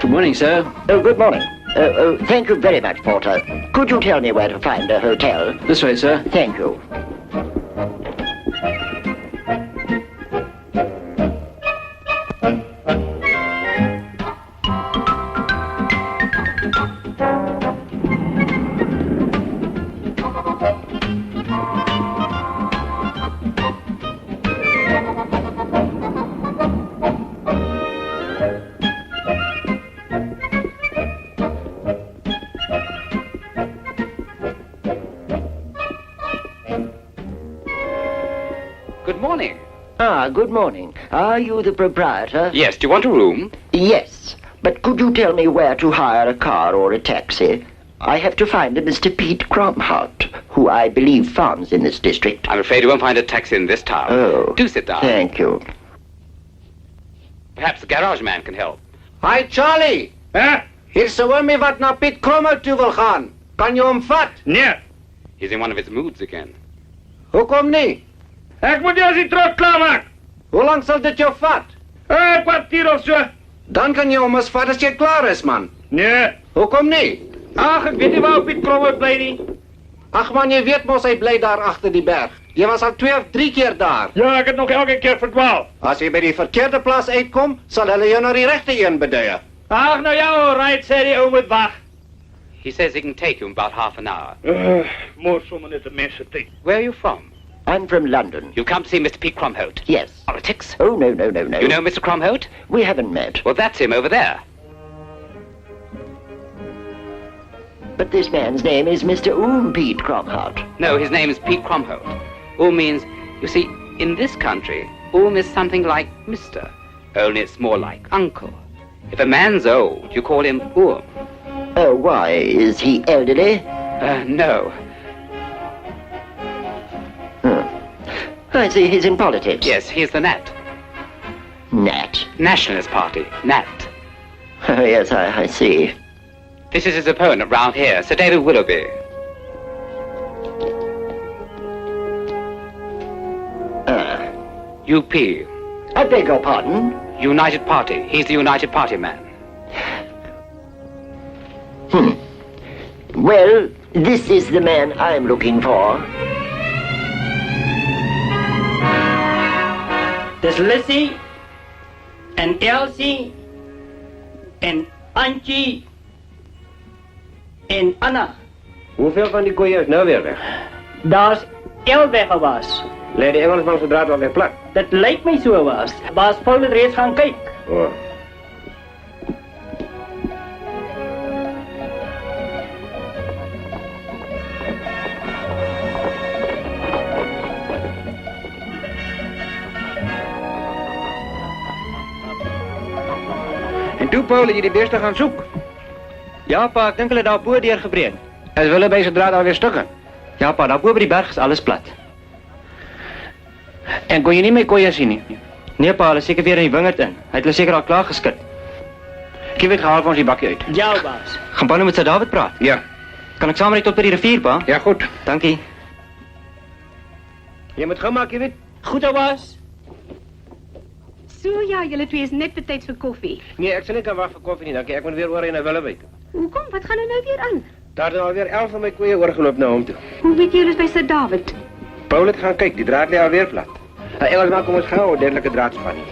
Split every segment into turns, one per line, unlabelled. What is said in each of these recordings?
Good morning, sir.
Oh, good morning. Thank you very much, Porter. Could you tell me where to find a hotel?
This way, sir.
Thank you.
Good morning.
Ah, good morning. Are you the proprietor?
Yes, do you want a room?
Yes, but could you tell me where to hire a car or a taxi? I have to find a Mr. Piet Cromhout, who I believe farms in this district.
I'm afraid you won't find a taxi in this town.
Oh.
Do sit down.
Thank you.
Perhaps the garage man can help.
Hi, Charlie. Hier is 'n oomie wat na Piet Cromhout toe wil gaan. Kan jy hom vat?
Nee,
He's in one of his moods again.
Hoekom nie?
ek moet eers die trok klaarmaak.
Hoe lank sal dit jou vat?
'n Kwartier of so.
Dan kan jy hom as vat as jy klaar is, man.
Nee,
Hoekom nie?
ag, ek weet nie waar Piet Cromhout bly nie.
Ag man, jy weet mos hy bly daar agter die berg. Jy was al 2 of 3 keer daar.
Ja, ek het nog elke keer verdwaal.
As jy by die verkeerde plaas uitkom, sal hulle jou na die regte een beduie.
Ag, nou ja, alright, sê die ou moet wag.
He says he can take you in about half an hour.
Moor sommer net 'n mens se tyd.
Where are you from?
I'm from London.
You come to see Mr. Piet Cromhout.
Yes.
Politics?
Oh, no.
You know Mr. Cromhout?
We haven't met.
Well, that's him over there.
But this man's name is Mr. Oom Piet Cromhout.
No, his name is Piet Cromhout. Oom means, you see, in this country, Oom is something like Mr. Only it's more like uncle. If a man's old, you call him Oom.
Oh, why? Is he elderly?
No.
I see he's in politics.
Yes, he's the Nat.
Nat.
Nationalist Party, Nat.
Oh, yes, I see.
This is his opponent round here, Sir David Willoughby. UP.
I beg your pardon?
United Party. He's the United Party man.
Well, this is the man I'm looking for.
Dis Lissy en Elsie en Antjie en Anna.
Hoeveel van die koeie is nou weer weg?
Daar's 11 weggewas.
Lê die Engelsman se draad al weer plat.
Dit lyk my so was. Baas Paul het reeds gaan kyk.
Oh. En toe, Paul, het jy die beeste gaan soek?
Ja, pa, ek dink hulle daar bo deur gebreek.
Is Willoughby se draad alweer stukken?
Ja, pa, daar bo by die berg is alles plat.
En kon jy nie my koeie sien nie?
Nee, pa, hulle is seker weer in die wingerd in. Hy het hulle seker al klaar geskit.
Kiewit, gehaal vir ons die bakkie uit.
Ja, baas.
Gaan pa nou met Sir David praat?
Ja.
Kan ek saam ry tot by die rivier, pa?
Ja, goed.
Dankie.
Jy moet gou maak, Kiewit.
Goed, baas.
So ja, julle twee is net betyds vir koffie.
Nee, ek sal nie kan wag vir koffie nie, dankie. Ek moet weer oor na Willoughby toe.
Hoekom? Wat gaan nou weer aan?
Daar het alweer 11 van my koeie oorgeloop na hom toe.
Hoe weet julle is by Sir David?
Paul het gaan kyk, die draad lê alweer plat. Hy Engelsman kom ons gou 'n ordentlike draadspan nie.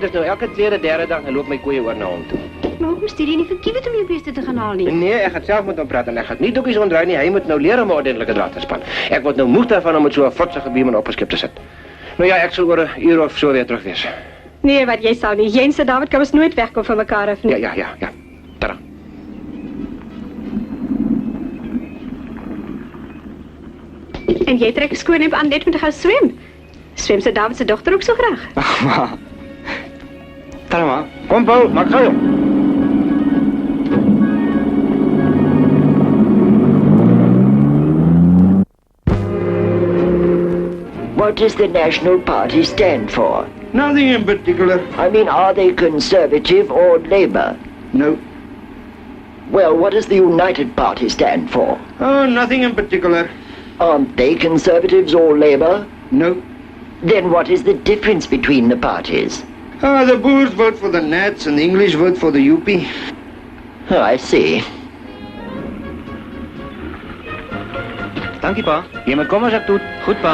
Dis nou elke tweede, derde dag en loop my koeie oor na hom toe.
Maar hoekom stuur jy nie vir Kiewit om jou beeste te gaan haal nie?
Nee, ek gaan self met hom praat en ek gaan nie doekies ontdraai nie. Hy moet nou leer om 'n ordentlike draad te span. Ek word nou moeg daarvan om met so 'n fotsige bierman opgeskep te sit. Nou ja, ek sal oor 'n uur of so weer terug wees.
Nee, wat jy sal nie. Jy en Sir David kan ons nooit wegkom van mekaar af nie.
Ja. Tada.
En jy trek 'n skoonhemp aan net om te gaan swem. Swem Sir David se dogter ook so graag?
Ag, ma. Tada, ma.
Kom Paul, maak gou.
What does the National Party stand for?
Nothing in particular.
I mean, are they Conservative or Labour?
No.
Well, what does the United Party stand for?
Oh, nothing in particular.
Aren't they Conservatives or Labour?
No.
Then what is the difference between the parties?
The Boers vote for the Nats and the English vote for the UP.
Oh, I see.
Dankie, pa.
Jy moet kom as ek doet.
Goed, pa.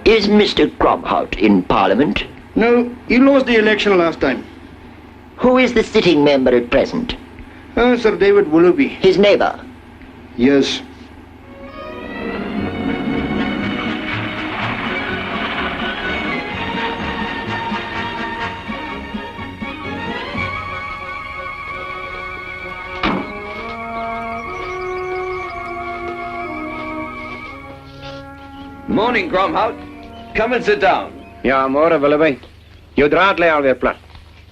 Is Mr. Cromhout in Parliament?
No, he lost the election last time.
Who is the sitting member at present?
Sir David Willoughby.
His neighbour?
Yes.
Morning, Cromhout. Come and sit down.
Ja, môre Willoughby. Jou draad lê alweer plat.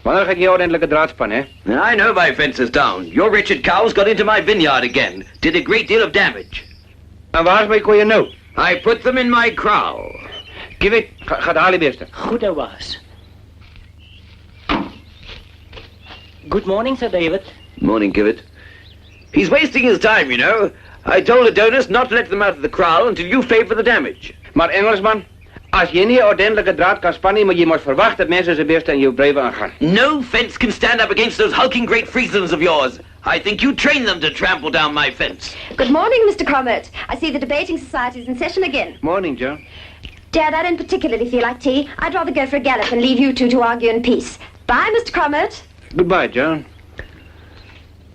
Wanneer gaan jy ordentlike draadspan, hè?
I know my fence is down. Your wretched cows got into my vineyard again. Did a great deal of damage.
En waar is my koeie nou?
I put them in my kraal.
Give it, ga haal die beeste.
Goed, ou baas. Good morning, Sir David.
Morning, Kivett. He's wasting his time, you know. I told Adonis not to let them out of the kraal until you paid for the damage.
Maar Engelsman, as jy nie 'n ordentlike draad kan span nie, moet jy mos verwag dat mense se beeste in jou brywe aangaan.
No fence can stand up against those hulking great Frieslands of yours. I think you trained them to trample down my fence.
Good morning, Mr. Crommett. I see the debating society is in session again.
Morning, Joan.
Dad, I don't particularly feel like tea. I'd rather go for a gallop and leave you two to argue in peace. Bye, Mr. Crommett.
Goodbye, Joan.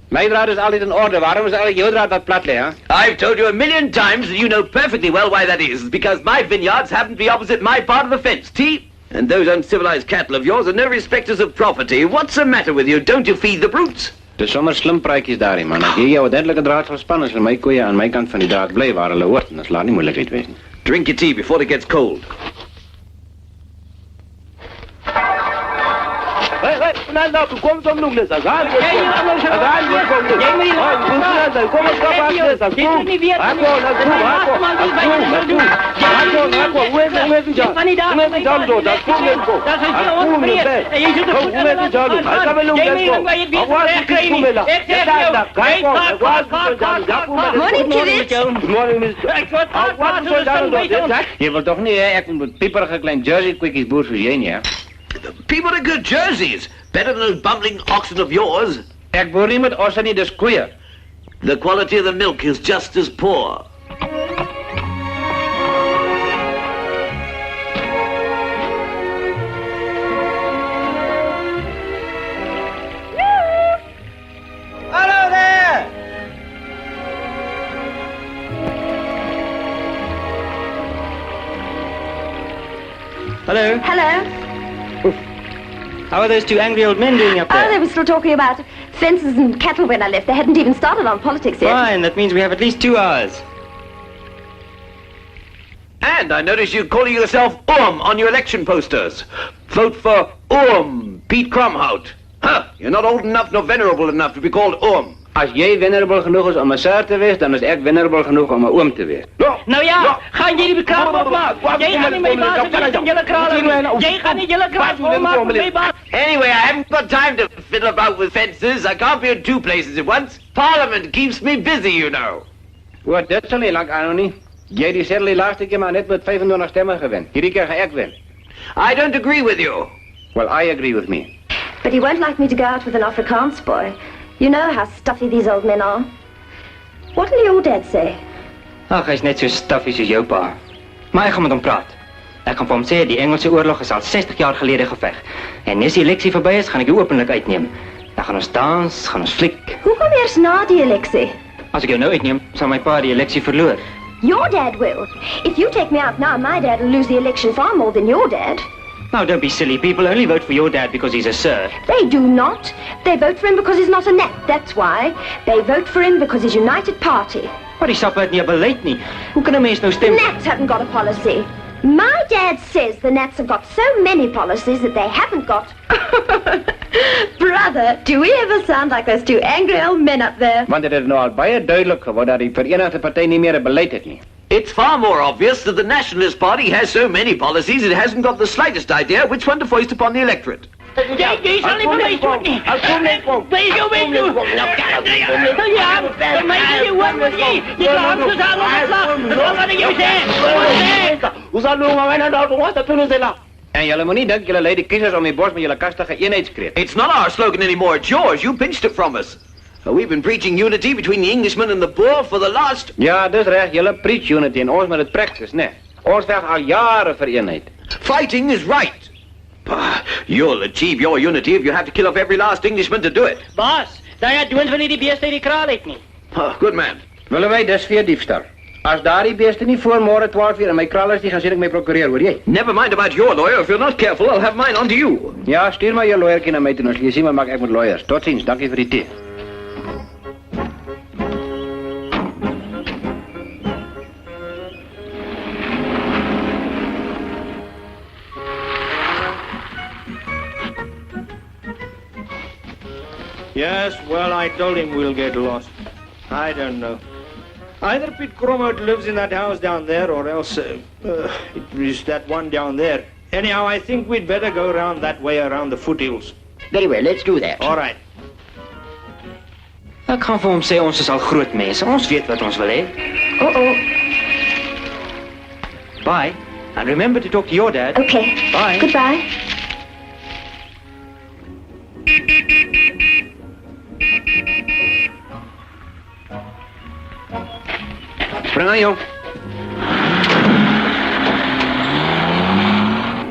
My draad is altyd in orde. Waarom is eigenlijk jou draad wat plat lê, hè?
I've told you a million times that you know perfectly well why that is. Because my vineyards happen to be opposite my part of the fence, T. And those uncivilized cattle of yours are no respecters of property. What's the matter with you? Don't you feed the brutes?
Dis sommer slim praatjies daarin, man. As jy jou ordentlike draad sal span, sal my koeie aan my kant van die draad bly waar hulle hoort en dit laat nie moeilikheid wees nie.
Drink your tea before it gets cold.
Morning, Kivett.
Jy wil tog nie hê ek moet pieperige klein jersey kwikkies boer soos jy nie, hè?
People are good jerseys. Better than those bumbling oxen of yours.
Ek boer nie met osse nie, dis koeie.
The quality of the milk is just as poor.
Hello there!
Hello.
Hello.
How are those two angry old men doing up
Oh,
there?
they were still talking about fences and cattle when I left. They hadn't even started on politics yet.
Fine, that means we have at least 2 hours.
And I notice you calling yourself Oom on your election posters. Vote for Oom Piet Cromhout. Huh, you're not old enough nor venerable enough to be called Oom.
As jy venerable genoeg is om 'n sir te wees, dan is ek venerable genoeg om 'n oom te wees.
Nou ja, gaan jullie de kraal opmaken? Jij gaat niet mee baas, in jullie kraal. Jij gaat niet jullie kraal opmaken, mee baas.
Anyway, I haven't got time to fiddle about with fences. I can't be in 2 places at once. Parliament keeps me busy, you know.
Wat, dit sal nie lang aan nie. Jy die setel die laaste keer maar net met 25 stemme gewen. Hierdie keer gaan ek wen.
I don't agree with you.
Well, I agree with me.
But he won't like me to go out with an Afrikaans boy. You know how stuffy these old men are. What will your dad say?
Ag, hy's net so stuffy soos jou pa. Maar ek gaan met hom praat. Ek gaan vir hom sê die Engelse oorlog is al 60 jaar gelede geveg. En as die eleksie verby is, gaan ek jou openlik uitneem. Dan gaan ons dans, gaan ons fliek.
Hoe kom eers na die eleksie?
As ek jou nou uitneem, sal my pa die eleksie verloor.
Your dad will. If you take me out now, my dad will lose the election far more than your dad.
Now, don't be silly. People only vote for your dad because he's a sir.
They do not. They vote for him because he's not a nat, that's why. They vote for him because he's United Party.
Maar die sap het nie 'n beleid nie. Hoe kan 'n mens nou
The
stem?
Nats haven't got a policy. My dad says the Nats have got so many policies that they haven't got... Brother, do we ever sound like those 2 angry old men up there?
Want dit het nou al baie duidelik geword dat die Verenigde Party nie meer 'n beleid het nie.
It's far more obvious that the Nationalist Party has so many policies it hasn't got the slightest idea which one to foist upon the electorate.
Jij zal niet meer doen. Ben je mee doen? Ja, maar je hoort me niet. Je kan ons aan de slag. Dat is wat ik je zeg.
Hoe zal doen, maar wij naar de auto, wat dat doen ze
En julle moet nie dink julle lei die kiesers om die bos met julle kastige eenheidskreet.
It's not our slogan anymore, it's yours. You pinched it from us. We've been preaching unity between the Englishman and the Boer for the last...
Ja, dis reg, julle preach unity en ons moet dit practice, né? Ons veg al jare vir eenheid.
Fighting is right. You'll achieve your unity if you have to kill off every last Englishman to do it.
Baas, daai doen van nie die beeste uit die kraal uit nie.
Good man.
Wille wij, dis veediefstal. As daardie beeste nie voor môre 12 uur in my kraal is, die gaan sien ek my prokureur, hoor jy?
Never mind about your lawyer. If you're not careful, I'll have mine on to you.
Ja, stuur maar jou lawyertjie na my toe. Ons jy sien wat maak ek met lawyers. Totsiens, dankie vir die tee.
Yes, well, I told him we'll get lost. I don't know. Either Piet Kromhout lives in that house down there, or else it is that one down there. Anyhow, I think we'd better go around that way, around the foothills.
Very well, let's do that.
All right.
Ek gaan vir hom sê ons is al groot mense. Ons weet wat ons wil hê. Bye. And remember to talk to your dad.
Okay.
Bye.
Goodbye.
Bring aan, jong.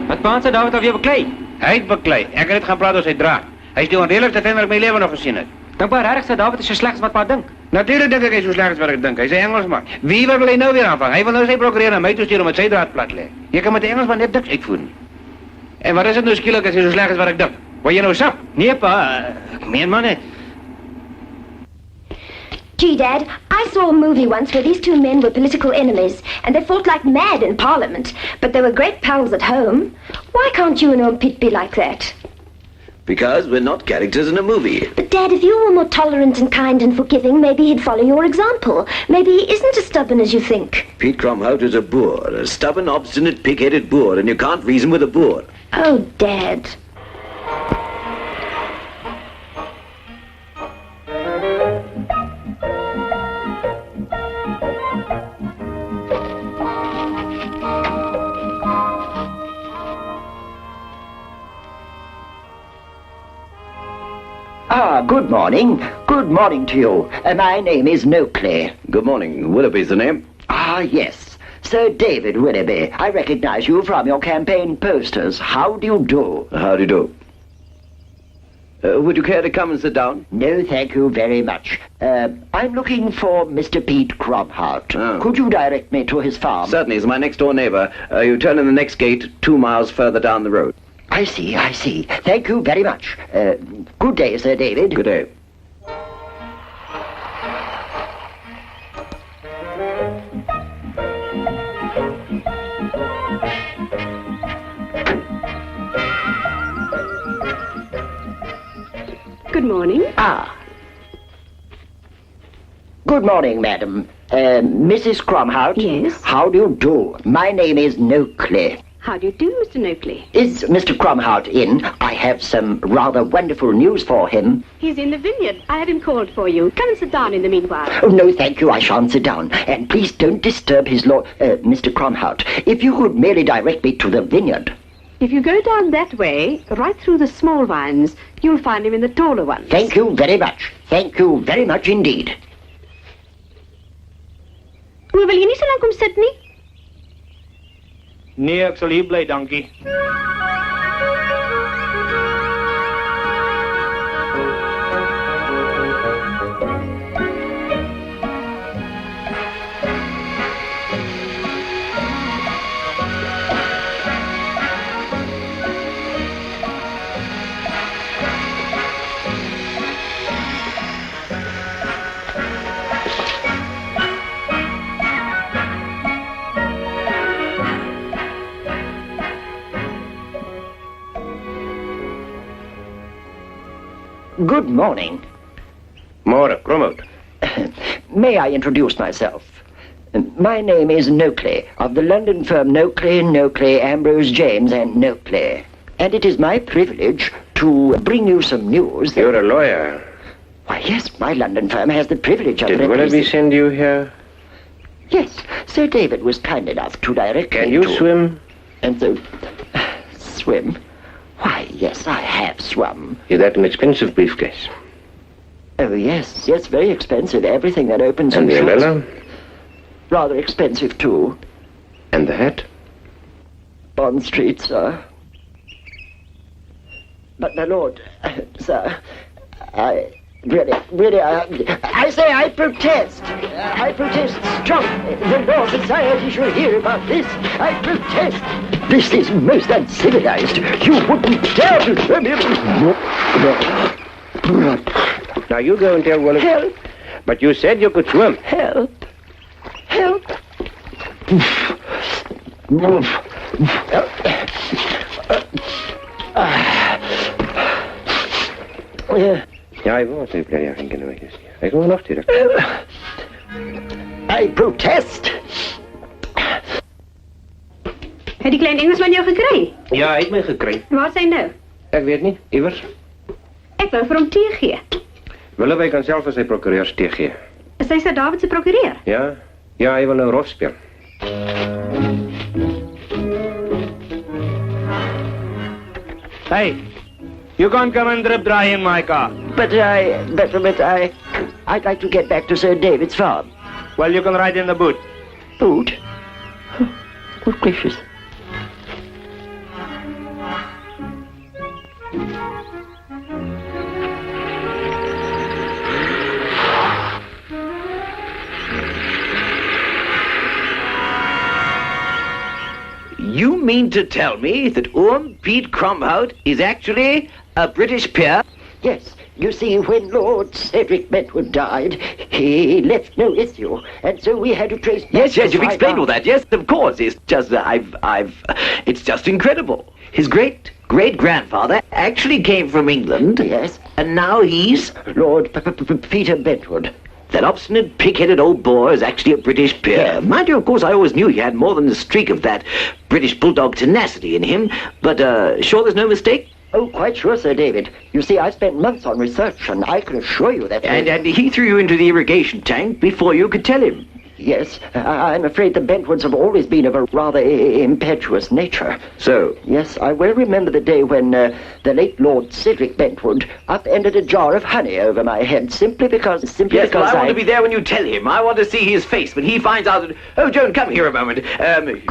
Wat paant sy David alweer beklei?
Hy het beklei. Ek het dit gaan praat oor sy draak. Hy is die onredelikste vent wat ek my lewe nog gesien het.
Dankbaar regtig sy David is so sleg as wat pa dink.
Natuurlijk dink ek hy so sleg as wat ek dink. Hy is 'n Engelsman. Wie wil hy nou weer aanvang? Hy wil nou sy prokureur na my toe stuur om met sy draad plat lê. Jy kan met 'n Engelsman net niks uitvoer nie. En wat is dit nou skielik as hy so sleg is wat ek dink? Word jy nou sap?
Nee pa, ek meen maar net.
Gee, Dad, I saw a movie once where these two men were political enemies, and they fought like mad in Parliament, but they were great pals at home. Why can't you and Oom Piet be like that?
Because we're not characters in a movie.
But, Dad, if you were more tolerant and kind and forgiving, maybe he'd follow your example. Maybe he isn't as stubborn as you think.
Piet Kromhout is a Boer, a stubborn, obstinate, pig-headed Boer, and you can't reason with a Boer.
Oh, Dad.
Good morning. Good morning to you. My name is Noakley.
Good morning. Willoughby's the name.
Yes. Sir David Willoughby. I recognize you from your campaign posters. How do you do?
How do you do? Would you care to come and sit down?
No, thank you very much. I'm looking for Mr. Piet Kromhout.
Oh.
Could you direct me to his farm?
Certainly, he's my next-door neighbour. You turn in the next gate 2 miles further down the road.
I see. Thank you very much. Good day, Sir David.
Good day.
Good morning.
Good morning, madam. Mrs. Kromhout?
Yes?
How do you do? My name is Noakley.
How do you do, Mr. Noakley?
Is Mr. Kromhout in? I have some rather wonderful news for him.
He's in the vineyard. I had him called for you. Come and sit down in the meanwhile.
Oh, no, thank you. I shan't sit down. And please don't disturb his Mr. Kromhout. If you could merely direct me to the vineyard.
If you go down that way, right through the small vines, you'll find him in the taller ones.
Thank you very much. Thank you very much indeed.
Wil jy nie so lank kom sit nie?
Nee, ek sal hier bly, dankie.
Good morning.
Môre, Kromhout.
May I introduce myself? My name is Noakley, of the London firm Noakley, Ambrose, James and Noakley. And it is my privilege to bring you some news that...
You're a lawyer.
Why, yes, my London firm has the privilege of...
Did Willoughby send you here?
Yes, Sir David was kind enough to direct
Can
me
you
to...
swim?
And so... swim? Why, yes, I have swum.
Is that an expensive briefcase?
Oh, yes, very expensive. Everything that opens
And the
shuts.
umbrella?
Rather expensive, too.
And the hat?
Bond Street, sir. But, my lord, sir, I say I protest. I protest strongly. The Law Society should hear about this. I protest. This is most uncivilized. You wouldn't dare to swim in.
Now you go and tell Willie.
Help.
But you said you could swim.
Help. Help.
Ja, ik wil het ja, geen kinderwetjes. Ik wil nog terug.
I protest.
Het die klein Engelsman jou gekry?
Ja, hij heeft mij gekregen.
Waar is hy nou?
Ik weet niet, iewers.
Ek wou vir hom tee gee.
Willen wij kan zelf als hij procureurs tegen.
Is hy Sir David se prokureur?
Ja? Ja, hij wil nou rof spelen.
Hey, you can't come and drip dry in my car.
But I'd like to get back to Sir David's farm.
Well, you can ride in the boot.
Boot? Oh, good gracious.
You mean to tell me that Oom Piet Cromhout is actually a British peer?
Yes, you see, when Lord Cedric Bentwood died, he left no issue, and so we had to trace back
Yes,
to
you've explained all that. Yes, of course. It's just, it's just incredible. His great-great-grandfather actually came from England.
Yes.
And now he's...
Lord Peter Bentwood.
That obstinate, pig-headed old boar is actually a British peer.
Yeah.
Mind you, of course, I always knew he had more than a streak of that British bulldog tenacity in him. But, sure there's no mistake?
Oh, quite sure, Sir David. You see, I spent months on research, and I can assure you that...
And he threw you into the irrigation tank before you could tell him.
Yes, I'm afraid the Bentwoods have always been of a rather impetuous nature.
So?
Yes, I well remember the day when the late Lord Cedric Bentwood upended a jar of honey over my head simply because
Well, I want to be there when you tell him. I want to see his face when he finds out that... Oh, Joan, come here a moment.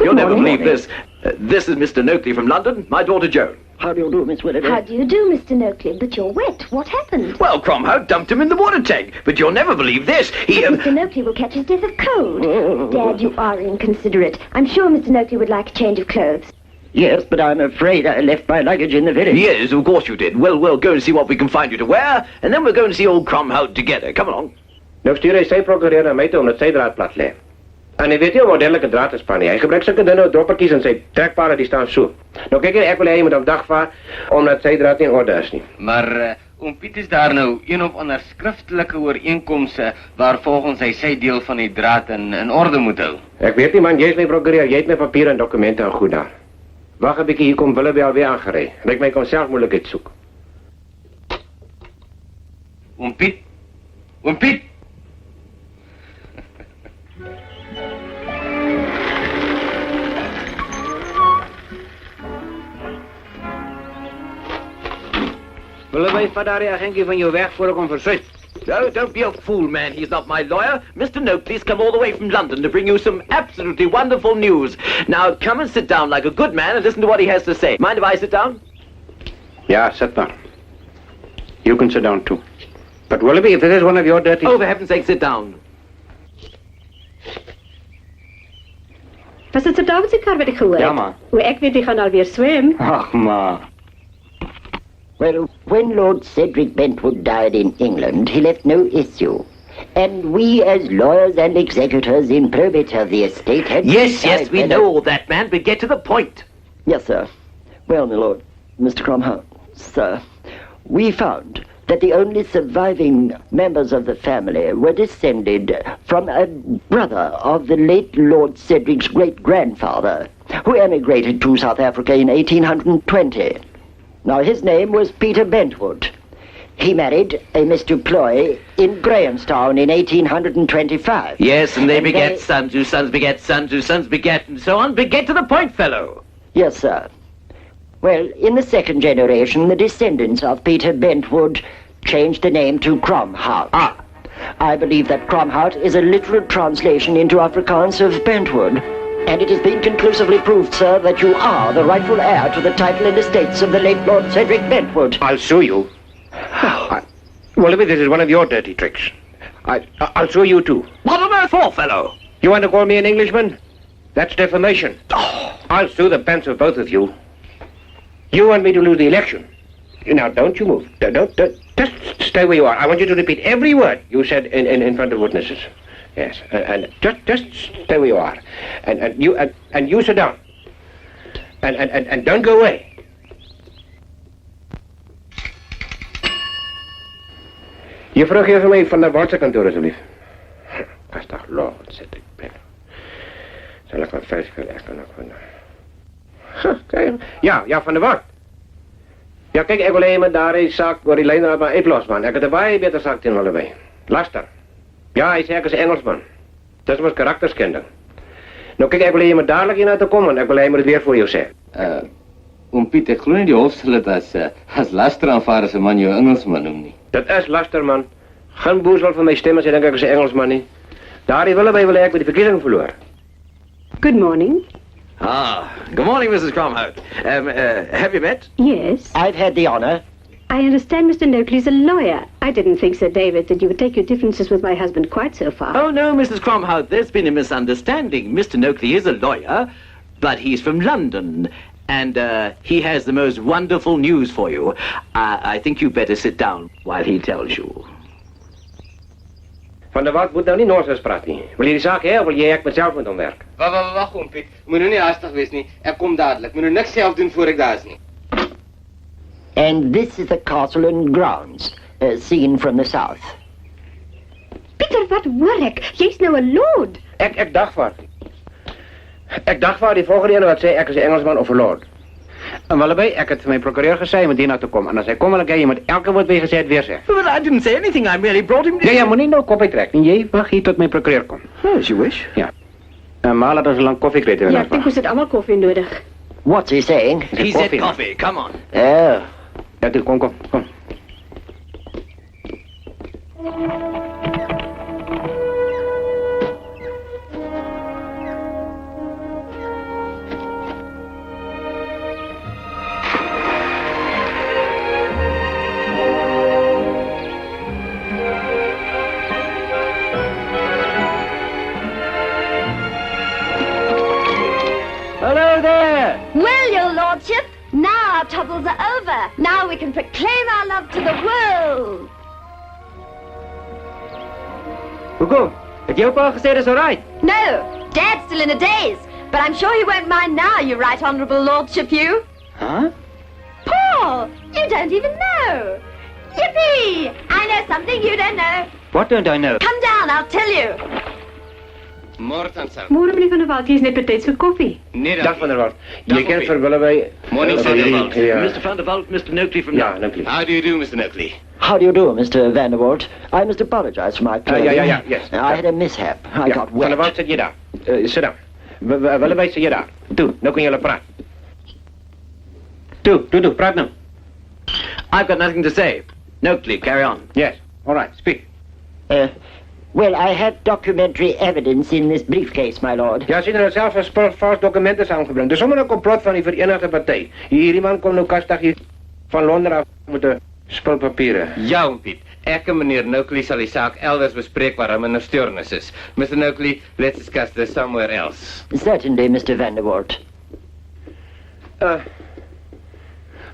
You'll never believe this. This is Mr. Noakley from London, my daughter Joan.
How do you do, Miss Willoughby?
How do you do, Mr. Noakley? But you're wet. What happened?
Well, Cromhout dumped him in the water tank, but you'll never believe this. He...
Mr. Noakley will catch his death of cold. Dad, you are inconsiderate. I'm sure Mr. Noakley would like a change of clothes.
Yes, but I'm afraid I left my luggage in the village.
Yes, of course you did. Well, we'll go and see what we can find you to wear, and then we'll go and see old Cromhout together. Come along.
Nou stuur hy sy procureur naar mij toe omdat sy draad plat lê. En hy weet nie hoe modderlijke draad is, Panny. Hy gebruik sulke dunne droppertjies en sy trekpalen die staan so. Nou kyk hier, ek wil hê jy moet op dag vaar omdat sy draad nie in orde is nie.
Maar Oom Piet is daar nou een of ander skriftelike ooreenkomste waar volgens hy sy deel van die draad in orde moet hou.
Ek weet nie man, jy is my procureur, jy het my papier en dokumente en goed daar. Wag 'n bietjie, hier kom Willoughby alweer aangerei. Lyk my kon self moeilikheid soek.
Oom Piet? Oom Piet?
Willoughby, vat daar die agentjie van jou weg voor ek hom versuit.
No, don't be a fool, man. He's not my lawyer. Mr. Noakley's come all the way from London to bring you some absolutely wonderful news. Now, come and sit down like a good man and listen to what he has to say. Mind if I sit down?
Ja, sit maar. You can sit down too. But Willoughby, if this is one of your dirty...
Oh, for heaven's sake, sit down.
Was dit Sir David se kar wat ek gehoor het?
Ja, ma.
O, ek weet hy gaan alweer swem.
Ach, ma.
Well, when Lord Cedric Bentwood died in England, he left no issue. And we, as lawyers and executors in probate of the estate, had...
Yes, we know all that, man, but get to the point.
Yes, sir. Well, my lord, Mr. Cromhout, sir, we found that the only surviving members of the family were descended from a brother of the late Lord Cedric's great-grandfather, who emigrated to South Africa in 1820. Now, his name was Peter Bentwood. He married a Mr. Plooy in Grahamstown in 1825.
Yes, and they beget sons whose sons beget sons whose sons beget, and so on. But get to the point, fellow.
Yes, sir. Well, in the second generation, the descendants of Peter Bentwood changed the name to Cromhout. I believe that Cromhout is a literal translation into Afrikaans of Bentwood. And it has been conclusively proved, sir, that you are the rightful heir to the title and estates of the late Lord Cedric Bentwood.
I'll sue you. Well, this is one of your dirty tricks. I'll sue you too.
What on earth for, fellow?
You want to call me an Englishman? That's defamation. I'll sue the pants of both of you. You want me to lose the election. Now, don't you move. Don't. Just stay where you are. I want you to repeat every word you said in front of witnesses. Yes, and just stay where you are. And you sit down. And don't go away. Juffrouw, geef mij van de Walse-kantoor, alsjeblieft. Kastig, lord, zet ik ben. Zal ik wat vers verleggen nog van... Kijk, ja, van de Wart. Ja, kijk, ik wil even daar een zaak waar die leider uit mijn eplosman. Ik heb erbij beter zaak in allebei. Laster. Ja, hij zei, ik is Engelsman. Dat was karakterskinding. Nou, kijk, ik wil even dadelijk in uit te komen. Ik wil even het weer voor jou zeggen.
Oom Piet, ek glo nie die hof sal dit as laster aanvaar as 'n man jou Engelsman noem nie.
Dat is laster, man. Geen boezel van mijn stem als je denkt, ik is een Engelsman niet. Daar die willen wij wel eigenlijk met de verkiezingen verloren.
Good morning.
Good morning, Mrs. Cromhout. Have you met?
Yes.
I've had the honor.
I understand Mr. Noakley is a lawyer. I didn't think, Sir David, that you would take your differences with my husband quite so far.
Oh, no, Mrs. Cromhout, there's been a misunderstanding. Mr. Noakley is a lawyer, but he's from London, and he has the most wonderful news for you. I think you better sit down while he tells you.
Van der Walt moet nou niet Noors praten. Wil je die zaak hê of wil jy ek mezelf moet omwerk?
Wag, Oom Piet. Moet nou nie haastig wees nie. Ek kom dadelik. Moet nou niks self doen voor ek daar is nie.
And this is the castle and grounds, seen from the south.
Pieter, wat hoor ek? Jy's nou 'n lord.
Ek dacht wat. Ek dacht waar die volgende ene wat zei, ek is een Engelsman of een lord. En wellebei, ek het mijn procureur gezegd om hier nou te komen. En als hij komt, dan je moet elke woord weer gezegd weer zeggen.
Well, I didn't say anything. I merely brought him...
Ja, moet niet nou koffie trekken. Jij mag hier tot mijn procureur komen.
Oh, as you wish.
Ja. En maar laten we zo lang koffie krijgen.
Ja, ek dink ons het allemaal koffie nodig.
What's he saying?
He said coffee. Come on.
Oh.
Ja, toe, kom.
Hello there!
Well, your lordship, now our troubles are over. Now we can proclaim our love to the world.
Hoekom? Het jou pa gesê dis alright?
No, Dad's still in a daze, but I'm sure he won't mind now, you right honourable lordship, you.
Huh?
Paul, you don't even know. Yippee! I know something you don't know.
What don't I know?
Come down, I'll tell you.
Morgen, sir.
Môre meneer van der Walt, hier is net betyds vir koffie.
Nee,
Dag van der Walt. Je kent voor Willebei...
Morning, Van der Walt.
Mr. Van der Walt, Mr. Noakley from...
Ja, Noakley.
How do you do, Mr. Noakley?
How do you do, Mr. Van der Walt? I must apologize for my clothing.
Yes.
I had a mishap. I got
Van der
wet.
Walt, zit je daar. Sit down. Willebei, zit je daar. Toe, nou kun jullie praten. Toe, praat nou.
I've got nothing to say. Noakley, carry on.
Yes, all right, speak.
Well, I had documentary evidence in this briefcase, my lord.
Ja, sien er zelf een vals documenten samengebracht. Dus zomaar een complot van die Verenigde Partij. Hier iemand komt nu kastig hier van Londen af met de spulpapieren.
Ja, Oom Piet. Ek en meneer Noakley sal die saak elders bespreek waar 'n minder steurnis is. Mr. Noakley, let's discuss this somewhere else.
Certainly, Mr. Van der Walt.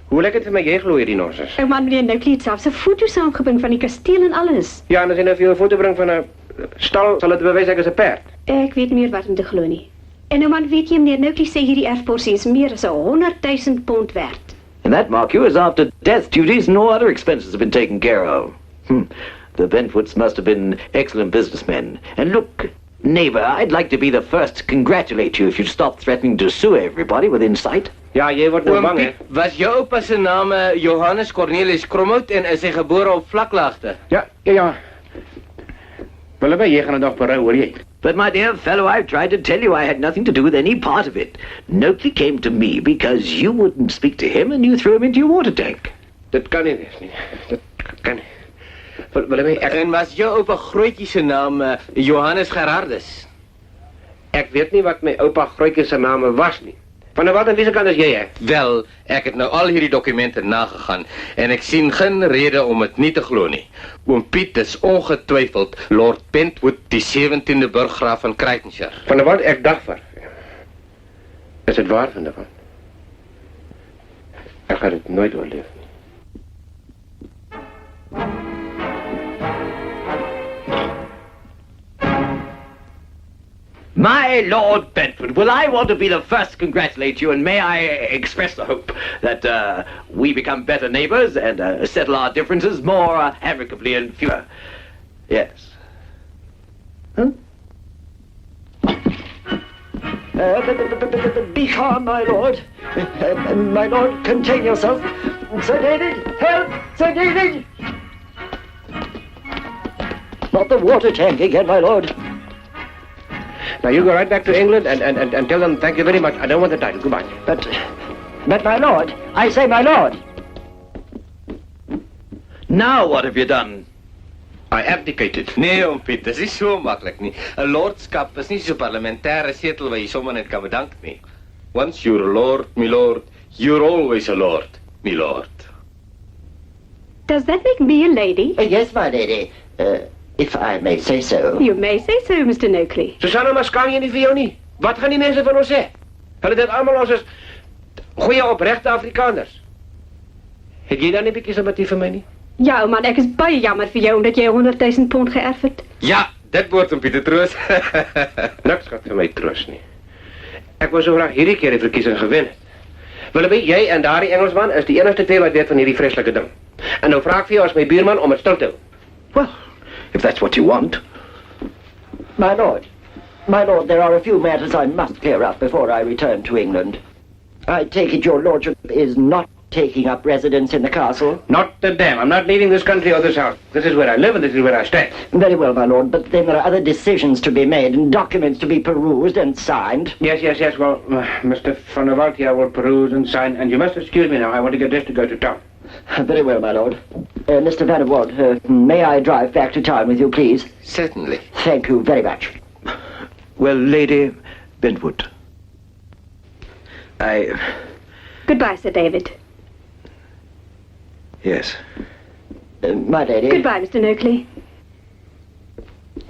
Hoe lekker het met jy glo hierdie nonsens?
Maar meneer Noakley het selfs 'n foto saamgebring van die kasteel en alles.
Ja, en as jy nou vir jou 'n foto bring van 'n stal, sal dit bewys ek is 'n perd.
Ek weet nie meer wat om te glo nie. En nou man, weet jy, meneer Noakley sê hierdie erfporsie is meer as 100,000 pond werd.
And that, mark you, is after death duties and all other expenses have been taken care of. The Bentwoods must have been excellent businessmen. And look, neighbor, I'd like to be the first to congratulate you if you'd stop threatening to sue everybody within sight.
Ja, jy word nou
Oom
bang, hè?
Piet, was jou oupa se naam Johannes Cornelis Kromhout en is hy gebore op Vlaklaagte?
Ja. Wel, jy gaan het nog berou, hoor jy?
But my dear fellow, I've tried to tell you I had nothing to do with any part of it. Notley came to me because you wouldn't speak to him and you threw him into your water tank.
Dit kan nie wees nie. Dit kan nie. Wel,
En was jou oupa grootjie se naam Johannes Gerardus?
Ek weet nie wat my oupa grootjie se naam was nie. Van wat en wie se kant is jy, hè?
Wel, ek het nou al hierdie dokumente nagegaan en ek sien geen rede om dit nie te glo nie. Oom Piet is ongetwyfeld Lord Pentwood, die 17de burggraaf van Crichtonshire.
Van wat ek dag vir. Is dit waar, van wat? Ek gaan dit nooit oorleef nie.
My Lord Pentwood, well, I want to be the first to congratulate you, and may I express the hope that we become better neighbors and settle our differences more amicably in future. Yes. Huh?
Be calm, my lord. My lord, contain yourself. Sir David, help! Sir David! Not the water tank again, my lord.
Now you go right back to England and tell them thank you very much. I don't want the title. Goodbye.
But my lord, I say my lord.
Now what have you done?
I abdicated.
Nee, Oom Piet, dis nie so maklik nie. 'n lordskap is nie so parlementêre setel waar jy sommer net kan bedank nie. Once you're a lord, my lord, you're always a lord, my lord.
Does that make me a lady?
Yes, my lady. If I may say so.
You may say so, Mr. Notley.
Susanna, maar skaam jy nie vir jou nie? Wat gaan die mense van ons sê? Hulle dit almal ons is goeie opregte Afrikaners. Het jy dan nie 'n bietjie simpatie vir my nie?
Ja, man, ek is baie jammer vir jou omdat jy 100 000 pond geërf het.
Ja, dit word Oom Piet te troos.
Niks gaan vir my troos nie. Ek wou so graag hierdie keer die verkiesing gewen het. Willem, jy en daardie Engelsman is die enigste twee wat weet van hierdie vreeslike ding. En nou vra ek vir jou as my buurman om dit stil te hou.
Well, if that's what you want.
My lord, there are a few matters I must clear up before I return to England. I take it your lordship is not taking up residence in the castle?
Not a damn. I'm not leaving this country or this house. This is where I live and this is where I stay.
Very well, my lord, but then there are other decisions to be made and documents to be perused and signed.
Yes. Well, Mr. Van der Walt here will peruse and sign, and you must excuse me now. I want to get dressed to go to town.
Very well, my lord. Mr. Van der Walt, may I drive back to town with you, please?
Certainly.
Thank you very much.
Well, Lady Bentwood,
Goodbye, Sir David.
Yes.
My lady.
Goodbye, Mr. Notley.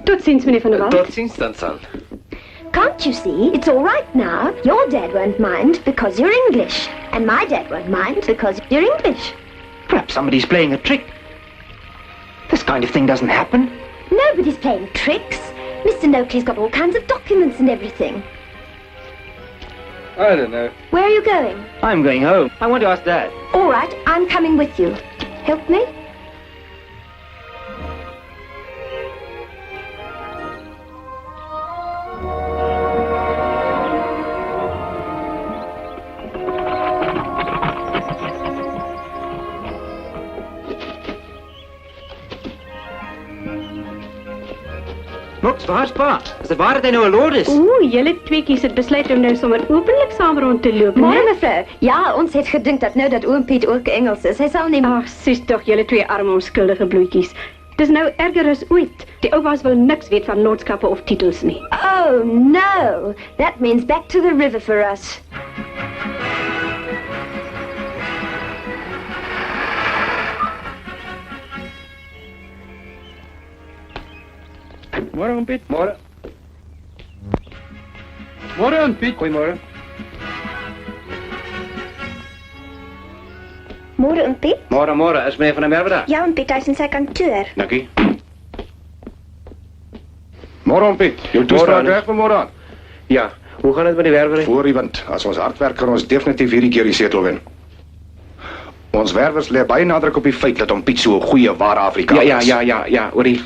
Tot ziens, meneer Van der Walt.
Tot ziens dan, son.
Can't you see? It's all right now. Your dad won't mind because you're English. And my dad won't mind because you're English.
Perhaps somebody's playing a trick. This kind of thing doesn't happen.
Nobody's playing tricks. Mr. Notley's got all kinds of documents and everything.
I don't know.
Where are you going?
I'm going home. I want to ask Dad.
All right, I'm coming with you. Help me?
Moks, waar's pa? Is dit waar dat hy nou 'n lord is?
Julle tweekies het besluit om nou sommer openlik saam rond te loop,
Môre mevrou. Ja, ons het gedink dat nou dat Oom Piet ook Engels is, hy sal nie...
Ag, sies tog julle twee arme onskuldige bloetjies. Dis nou erger as ooit. Die oupas wil niks weet van lordskappe of titels nie.
Oh, no. That means back to the river for us.
Môre, Oom Piet. Môre.
Môre, Oom Piet.
Goeiemôre.
Môre, Oom Piet?
Môre. Is meneer van der Merwe daar?
Ja, Oom Piet, hy is in sy kantoor.
Dankie.
Môre, Oom Piet. Jou toespraak reg vanmôre aan.
Ja, hoe gaan dit met die werwery?
Voor die wind. As ons hard werk, kan ons definitief hierdie keer die setel wen. Ons werwers lê baie nadruk op die feit dat Oom Piet so 'n goeie ware Afrikaner is.
Ja, oorie.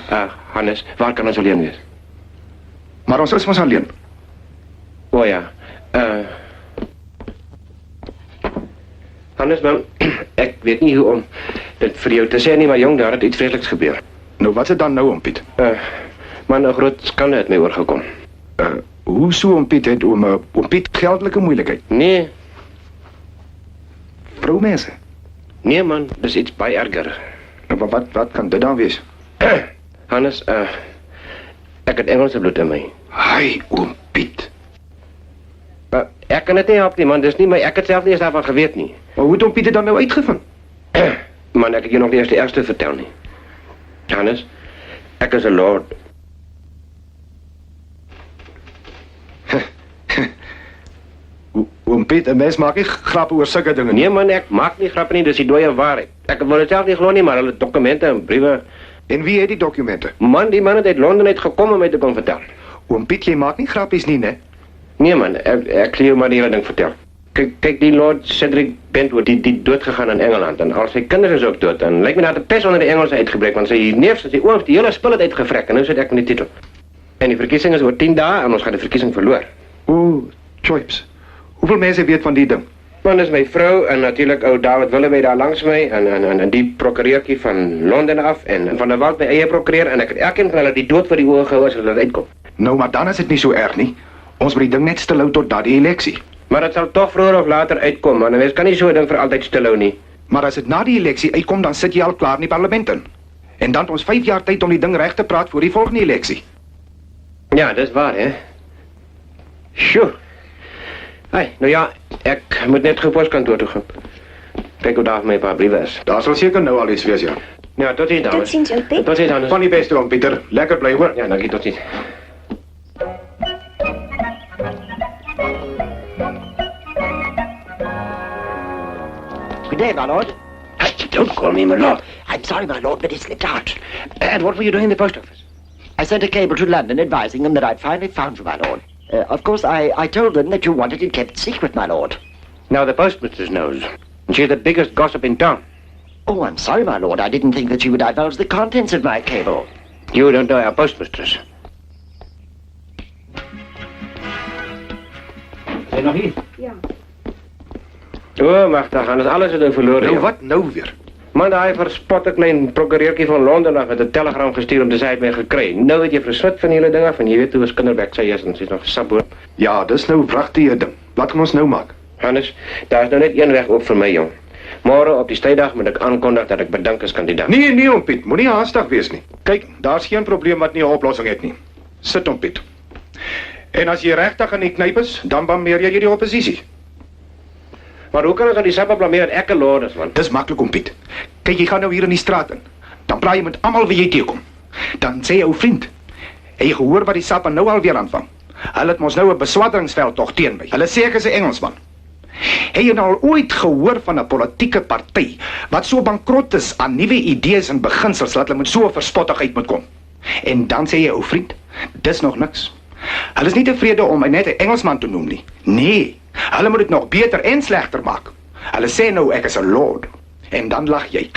Hannes, waar kan ons alleen wees?
Maar ons is mos alleen.
O ja. Hannes, man, ek weet nie hoe om dit vir jou te sê nie, maar jong, daar het iets vreesliks gebeur.
Nou, wat is dan nou, Oom Piet?
Man, 'n groot skande het my oorgekom.
Hoe so Oom Piet het Oom Piet geldelike moeilikheid?
Nee,
Vroumense?
nee man, dis iets baie erger.
Nou, maar wat kan dit dan wees?
Hannes, ek het Engelse bloed in my.
Hy, Oom Piet.
Maar ek kan dit nie help nie, man, dis nie my, ek het self nie eens daarvan geweet nie.
Maar hoe het Oom Piet dit dan nou uitgevind?
Man, ek het jou nog nie eens die ergste vertel nie. Hannes, ek is 'n lord.
Oom Piet, 'n mens maak nie grappe oor sulke dinge nie.
Nee man, ek maak nie grappe nie, dis die dooie waarheid. Ek wil dit self nie glo nie, maar hulle dokumente en briewe.
En wie het die dokumente?
Man, die man het uit Londen uit gekom om my te kom vertel.
Oom Piet, jy maak nie grappies nie, né?
Nee man, ek sê jou maar die hele ding vertel. Kyk die Lord Cedric Bentwood, die dood gegaan in Engeland en al sy kinders is ook dood en lyk my dat 'n pes onder die Engelse uitgebreek want sy neefs en sy ooms, die hele spul het uitgevrek en nou sit ek met die titel. En die verkiesing is oor 10 dae en ons gaan die verkiesing verloor.
O, choips. Hoeveel mense weet van die ding?
Man, dis my vrou en natuurlik ou David Willeby daar langs my en die prokureurtjie van Londen af en van der Walt my eie prokureur en ek het elkeen van hulle die dood vir die oë gehou as hulle uitkom.
Nou, maar dan is dit nie so erg nie. Ons moet die ding net stilhou tot na die eleksie.
Maar dit sal tog vroeër of later uitkom, man. En mens kan nie so 'n ding vir altyd stilhou nie.
Maar as dit na die eleksie uitkom, dan sit jy al klaar in die parlement in. En dan het ons 5 jaar tyd om die ding reg te praat voor die volgende eleksie.
Ja, dis waar, hè. Sjoe. Hey, nou ja, ek moet net poskantoor toe gaan. Kyk hoe daar my paar briewe is.
Daar sal seker nou al iets wees, ja.
Ja, tot ziens, dames.
Tot ziens, Oom Piet.
Tot ziens, dames.
Van die beste, Oom Pieter. Lekker bly, hoor.
Ja, dankie, tot ziens.
Good day, my lord.
Don't call me my lord.
I'm sorry, my lord, but it slipped out.
And what were you doing in the post office?
I sent a cable to London advising them that I'd finally found you, my lord. Of course, I told them that you wanted it kept secret, my lord.
Now the postmistress knows. She's the biggest gossip in town.
Oh, I'm sorry, my lord. I didn't think that you would divulge the contents of my cable.
You don't know our postmistress. Zijn nog hier?
Ja.
O, magtig, anders alles het verloren.
Nou, wat nou weer?
Man, daai verspotte klein prokureurtjie van Londen af het 'n telegram gestuur om te sê hy het my gekry. Nou het jy verswit van die hele ding af en jy weet hoe ons kinderbek sy is en sy's nog sabboor.
Ja, dis nou wragtige ding. Wat gaan ons nou maak?
Hannes, daar is nou net een weg oop vir my, jong. Môre op die strydag moet ek aankondig dat ek bedank as kandidaat.
Nee, Oom Piet, moenie haastig wees nie. Kyk, daar's geen probleem wat nie 'n oplossing het nie. Sit, Oom Piet. En as jy regtig in die knyp is, dan blameer jy die oppositie.
Maar hoe kan ons aan die sappe blameer dat ek 'n lord is, man?
Dis maklik, Oom Piet. Kyk, jy gaan nou hier in die straat in. Dan praat jy met almal wie jy teekom. Dan sê jou vriend, het jy gehoor wat die sappe nou alweer aanvang? Hulle het mos nou 'n beswaderingsveldtog teen my. Hulle sê ek is 'n Engelsman. Het jy nou al ooit gehoor van 'n politieke party wat so bankrot is aan nuwe idees en beginsels dat hulle met so 'n verspottigheid moet kom? En dan sê jy, ou vriend, dis nog niks. Hulle is nie tevrede om my net 'n Engelsman te noem nie. Nee, hulle moet dit nog beter en slegter maak. Hulle sê nou ek is 'n lord. En dan lag jy.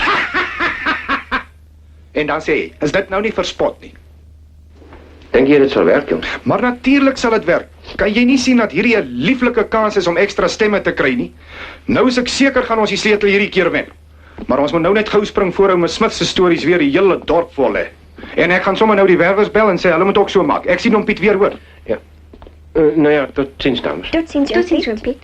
En dan sê jy, is dit nou nie verspot nie?
Dink jy dit sal werk, jong?
Maar natuurlik sal dit werk. Kan jy nie sien dat hierdie 'n lieflike kans is om ekstra stemme te kry nie? Nou is ek seker gaan ons die sleutel hierdie keer wen. Maar ons moet nou net gou spring voor Oom Smith se stories weer die hele dorp vol hê. En ek gaan sommer nou die werwers bel en sê hulle moet ook so maak. Ek sien Oom Piet weer, hoor.
Ja. Nou ja, tot ziens, dames.
Tot ziens, Oom Piet.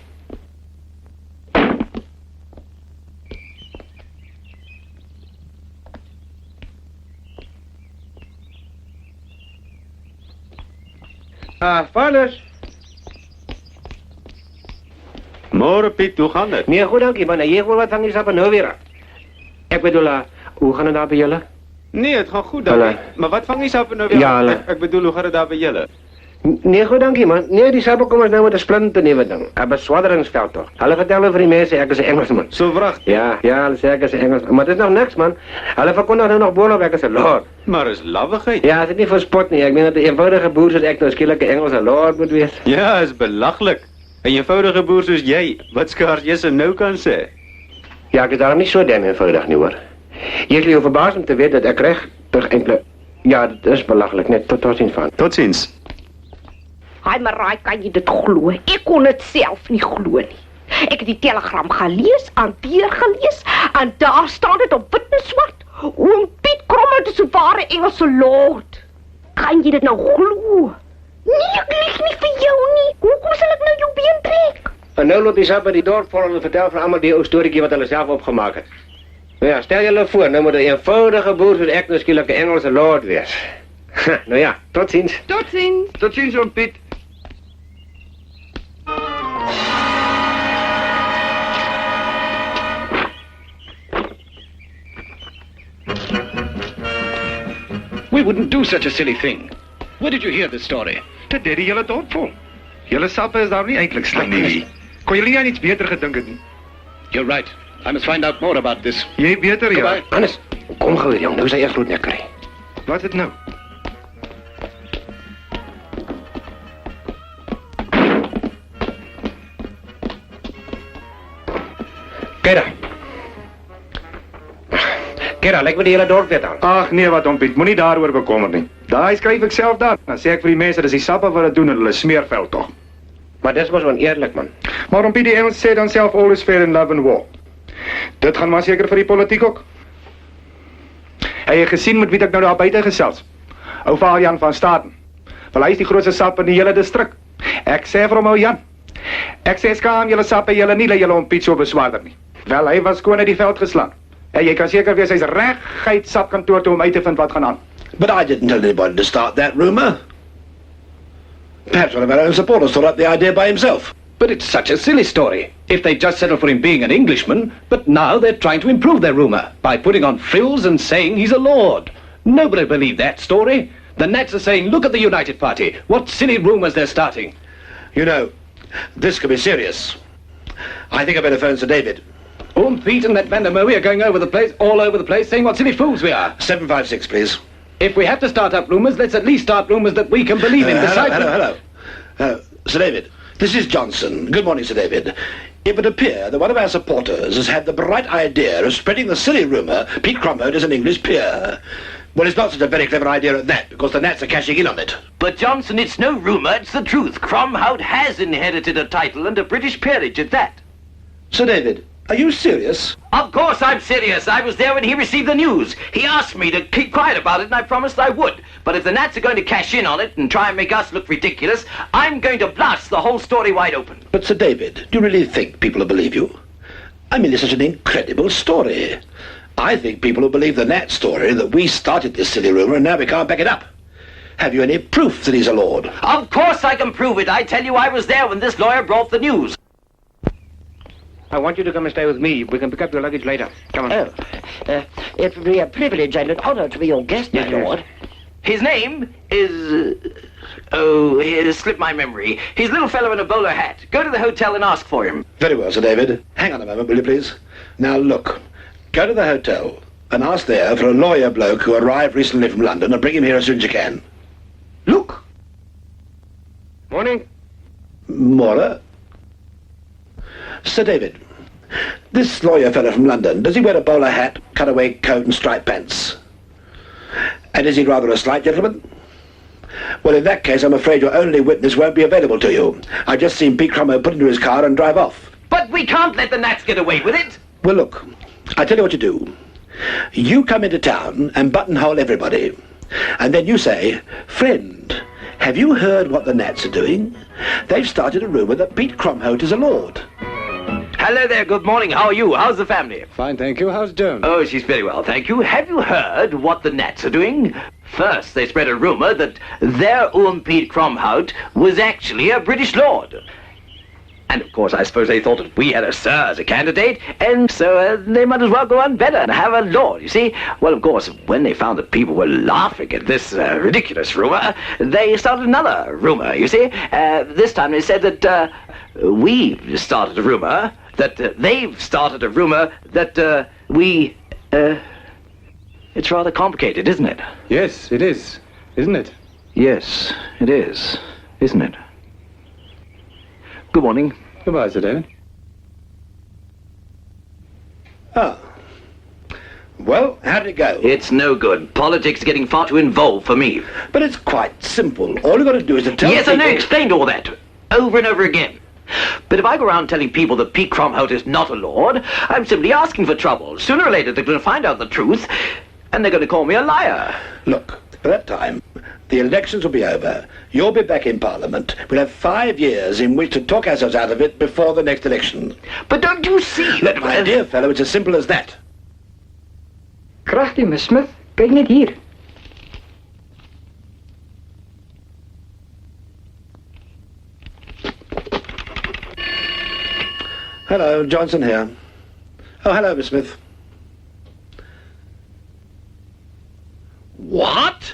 Vader.
Môre Piet, hoe gaan dit?
Nee, goed dankie, man. Jy wil wat van die sappe nou weer af. Ek bedoel, hoe gaan dit daar by julle?
Nee, het gaan goed dankie. Maar wat vang die sappe nou weer?
Ja,
ek bedoel, hoe gaan dit daar by julle?
Nee, goed dankie, man. Nee, die sappe kom ons nou met 'n splinte nuwe ding. 'n Beswaderingsveld tog. Hulle vertel oor die mense ek is 'n Engelsman.
So wragtig?
Ja, hulle sê ek is 'n Engelsman. Maar dit is nog niks, man. Hulle verkondig nou nog boonop ek is 'n lord.
Maar is lawwigheid.
Ja, dit is nie vir spot nie. Ek meen dat 'n eenvoudige boer soos ek nou skielik 'n Engelse lord moet wees.
Ja, is belaglik. 'n Eenvoudige boer soos jy, wat skaars jy se nou kan sê.
Ja, ek is daarom nie so damn eenvoudig nie, hoor. Jy sal jou verbaas om te weet dat ek regtig enkele... Ja, dit is belaglik, net tot ziens van.
Tot ziens.
Haai, maar raai, kan jy dit glo? Ek kon dit self nie glo nie. Ek het die telegram gelees, aan deurgelees, en daar staan dit op wit en swart. Oom Piet Kromme is 'n ware Engelse lord. Kan kan jy dit nou glo? Nee, ek lieg nie vir jou nie. Hoekom sal ek nou jou been trek?
En nou loop die sap by die dorp vol en vertel vir almal die ou storieetjie wat hulle self opgemaak het. Nou ja, stel julle voor, nou moet 'n eenvoudige boer soos ek nou skielik 'n Engelse lord wees. Nou ja, totsiens.
Totsiens.
Totsiens, Oom Piet.
We wouldn't do such a silly thing. Where did you hear this story?
Dit het die hele dorp vol. Julle sappe is daar nie eintlik slim nie. Kon julle nie aan iets beter gedink het nie?
You're right. I must find out more about this.
Jy beter, ja.
Hannes, kom gou hier, jong. Nou is hy eers bloednek kry.
Wat is dit nou?
Kera, lyk my die hele dorp weet aan.
Ag nee, wat Oom Piet, moenie daaroor bekommer nie. Daai skryf ek self daar. Dan sê ek vir die mense dis die sappe wat dit doen en hulle smeerveld tog.
Maar dis mos oneerlik, man.
Maar Oom Piet, die Engels sê dan self all is fair in love and war. Dit gaan maar seker vir die politiek ook. Hy het gesien met wie ek nou daar buite gesels. Ou Jan van Staden. Wel, hy is die grootste sap in die hele distrik. Ek sê vir hom, ou Jan. Ek sê skaam julle sappe, julle nie dat julle Oom Piet so beswaarder nie. Wel, hy was skoon uit die veld geslaan. En jy kan seker wees hy's reguit sapkantoor toe om uit te vind wat gaan aan.
But I didn't tell anybody to start that rumour. Perhaps one of our own supporters thought up the idea by himself.
But it's such a silly story. If they just settled for him being an Englishman, but now they're trying to improve their rumour by putting on frills and saying he's a lord. Nobody believed that story. The Nats are saying, look at the United Party. What silly rumours they're starting.
You know, this could be serious. I think I better phone Sir David.
Oom Piet and that Vandermoe are going all over the place, saying what silly fools we are.
756, please.
If we have to start up rumours, let's at least start rumours that we can believe in.
Hello. Sir David, this is Johnson. Good morning, Sir David. It would appear that one of our supporters has had the bright idea of spreading the silly rumour Pete Cromhout is an English peer. Well, it's not such a very clever idea at that, because the Nats are cashing in on it.
But, Johnson, it's no rumour, it's the truth. Cromhout has inherited a title and a British peerage at that.
Sir David, are you serious?
Of course I'm serious. I was there when he received the news. He asked me to keep quiet about it, and I promised I would. But if the Nats are going to cash in on it and try and make us look ridiculous, I'm going to blast the whole story wide open.
But, Sir David, do you really think people will believe you? I mean, it's such an incredible story. I think people will believe the Nat story that we started this silly rumour and now we can't back it up. Have you any proof that he's a lord?
Of course I can prove it. I tell you I was there when this lawyer brought the news.
I want you to come and stay with me. We can pick up your luggage later. Come on.
It would be a privilege and an honor to be your guest, my lord.
His name is... it slipped my memory. He's a little fellow in a bowler hat. Go to the hotel and ask for him.
Very well, Sir David. Hang on a moment, will you please? Now, look. Go to the hotel and ask there for a lawyer bloke who arrived recently from London and bring him here as soon as you can. Look.
Morning.
Mora. Sir David, this lawyer fellow from London, does he wear a bowler hat, cutaway coat and striped pants? And is he rather a slight gentleman? Well, in that case, I'm afraid your only witness won't be available to you. I've just seen Pete Cromhout put into his car and drive off.
But we can't let the Nats get away with it.
Well, look, I tell you what you do. You come into town and buttonhole everybody. And then you say, friend, have you heard what the Nats are doing? They've started a rumour that Pete Cromhout is a lord.
Hello there, good morning. How are you? How's the family?
Fine, thank you. How's Joan?
Oh, she's very well, thank you. Have you heard what the Nats are doing? First, they spread a rumour that their Oom Piet Cromhout was actually a British lord. And, of course, I suppose they thought that we had a sir as a candidate, and so they might as well go on better and have a lord, you see. Well, of course, when they found that people were laughing at this ridiculous rumour, they started another rumour, you see. This time they said that we started a rumour, that they've started a rumour, that we... It's rather complicated, isn't it?
Yes, it is, isn't it?
Yes, it is, isn't it? Good morning.
Goodbye, Sir David.
Ah. Well, how did it go?
It's no good. Politics is getting far too involved for me.
But it's quite simple. All you've got to do is to tell
Yes,
people...
I know, explained all that. Over and over again. But if I go around telling people that Pete Cromhout is not a lord, I'm simply asking for trouble. Sooner or later they're going to find out the truth, and they're going to call me a liar.
Look, By that time, the elections will be over. You'll be back in Parliament. We'll have 5 years in which to talk ourselves out of it before the next election.
But don't you see
Look, my dear fellow, it's as simple as that.
Kragtig, Miss Smith. Kyk net hier.
Hello, Johnson here. Oh, hello, Miss Smith. What?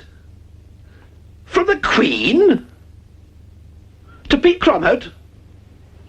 From the Queen? To Pete Cromhout?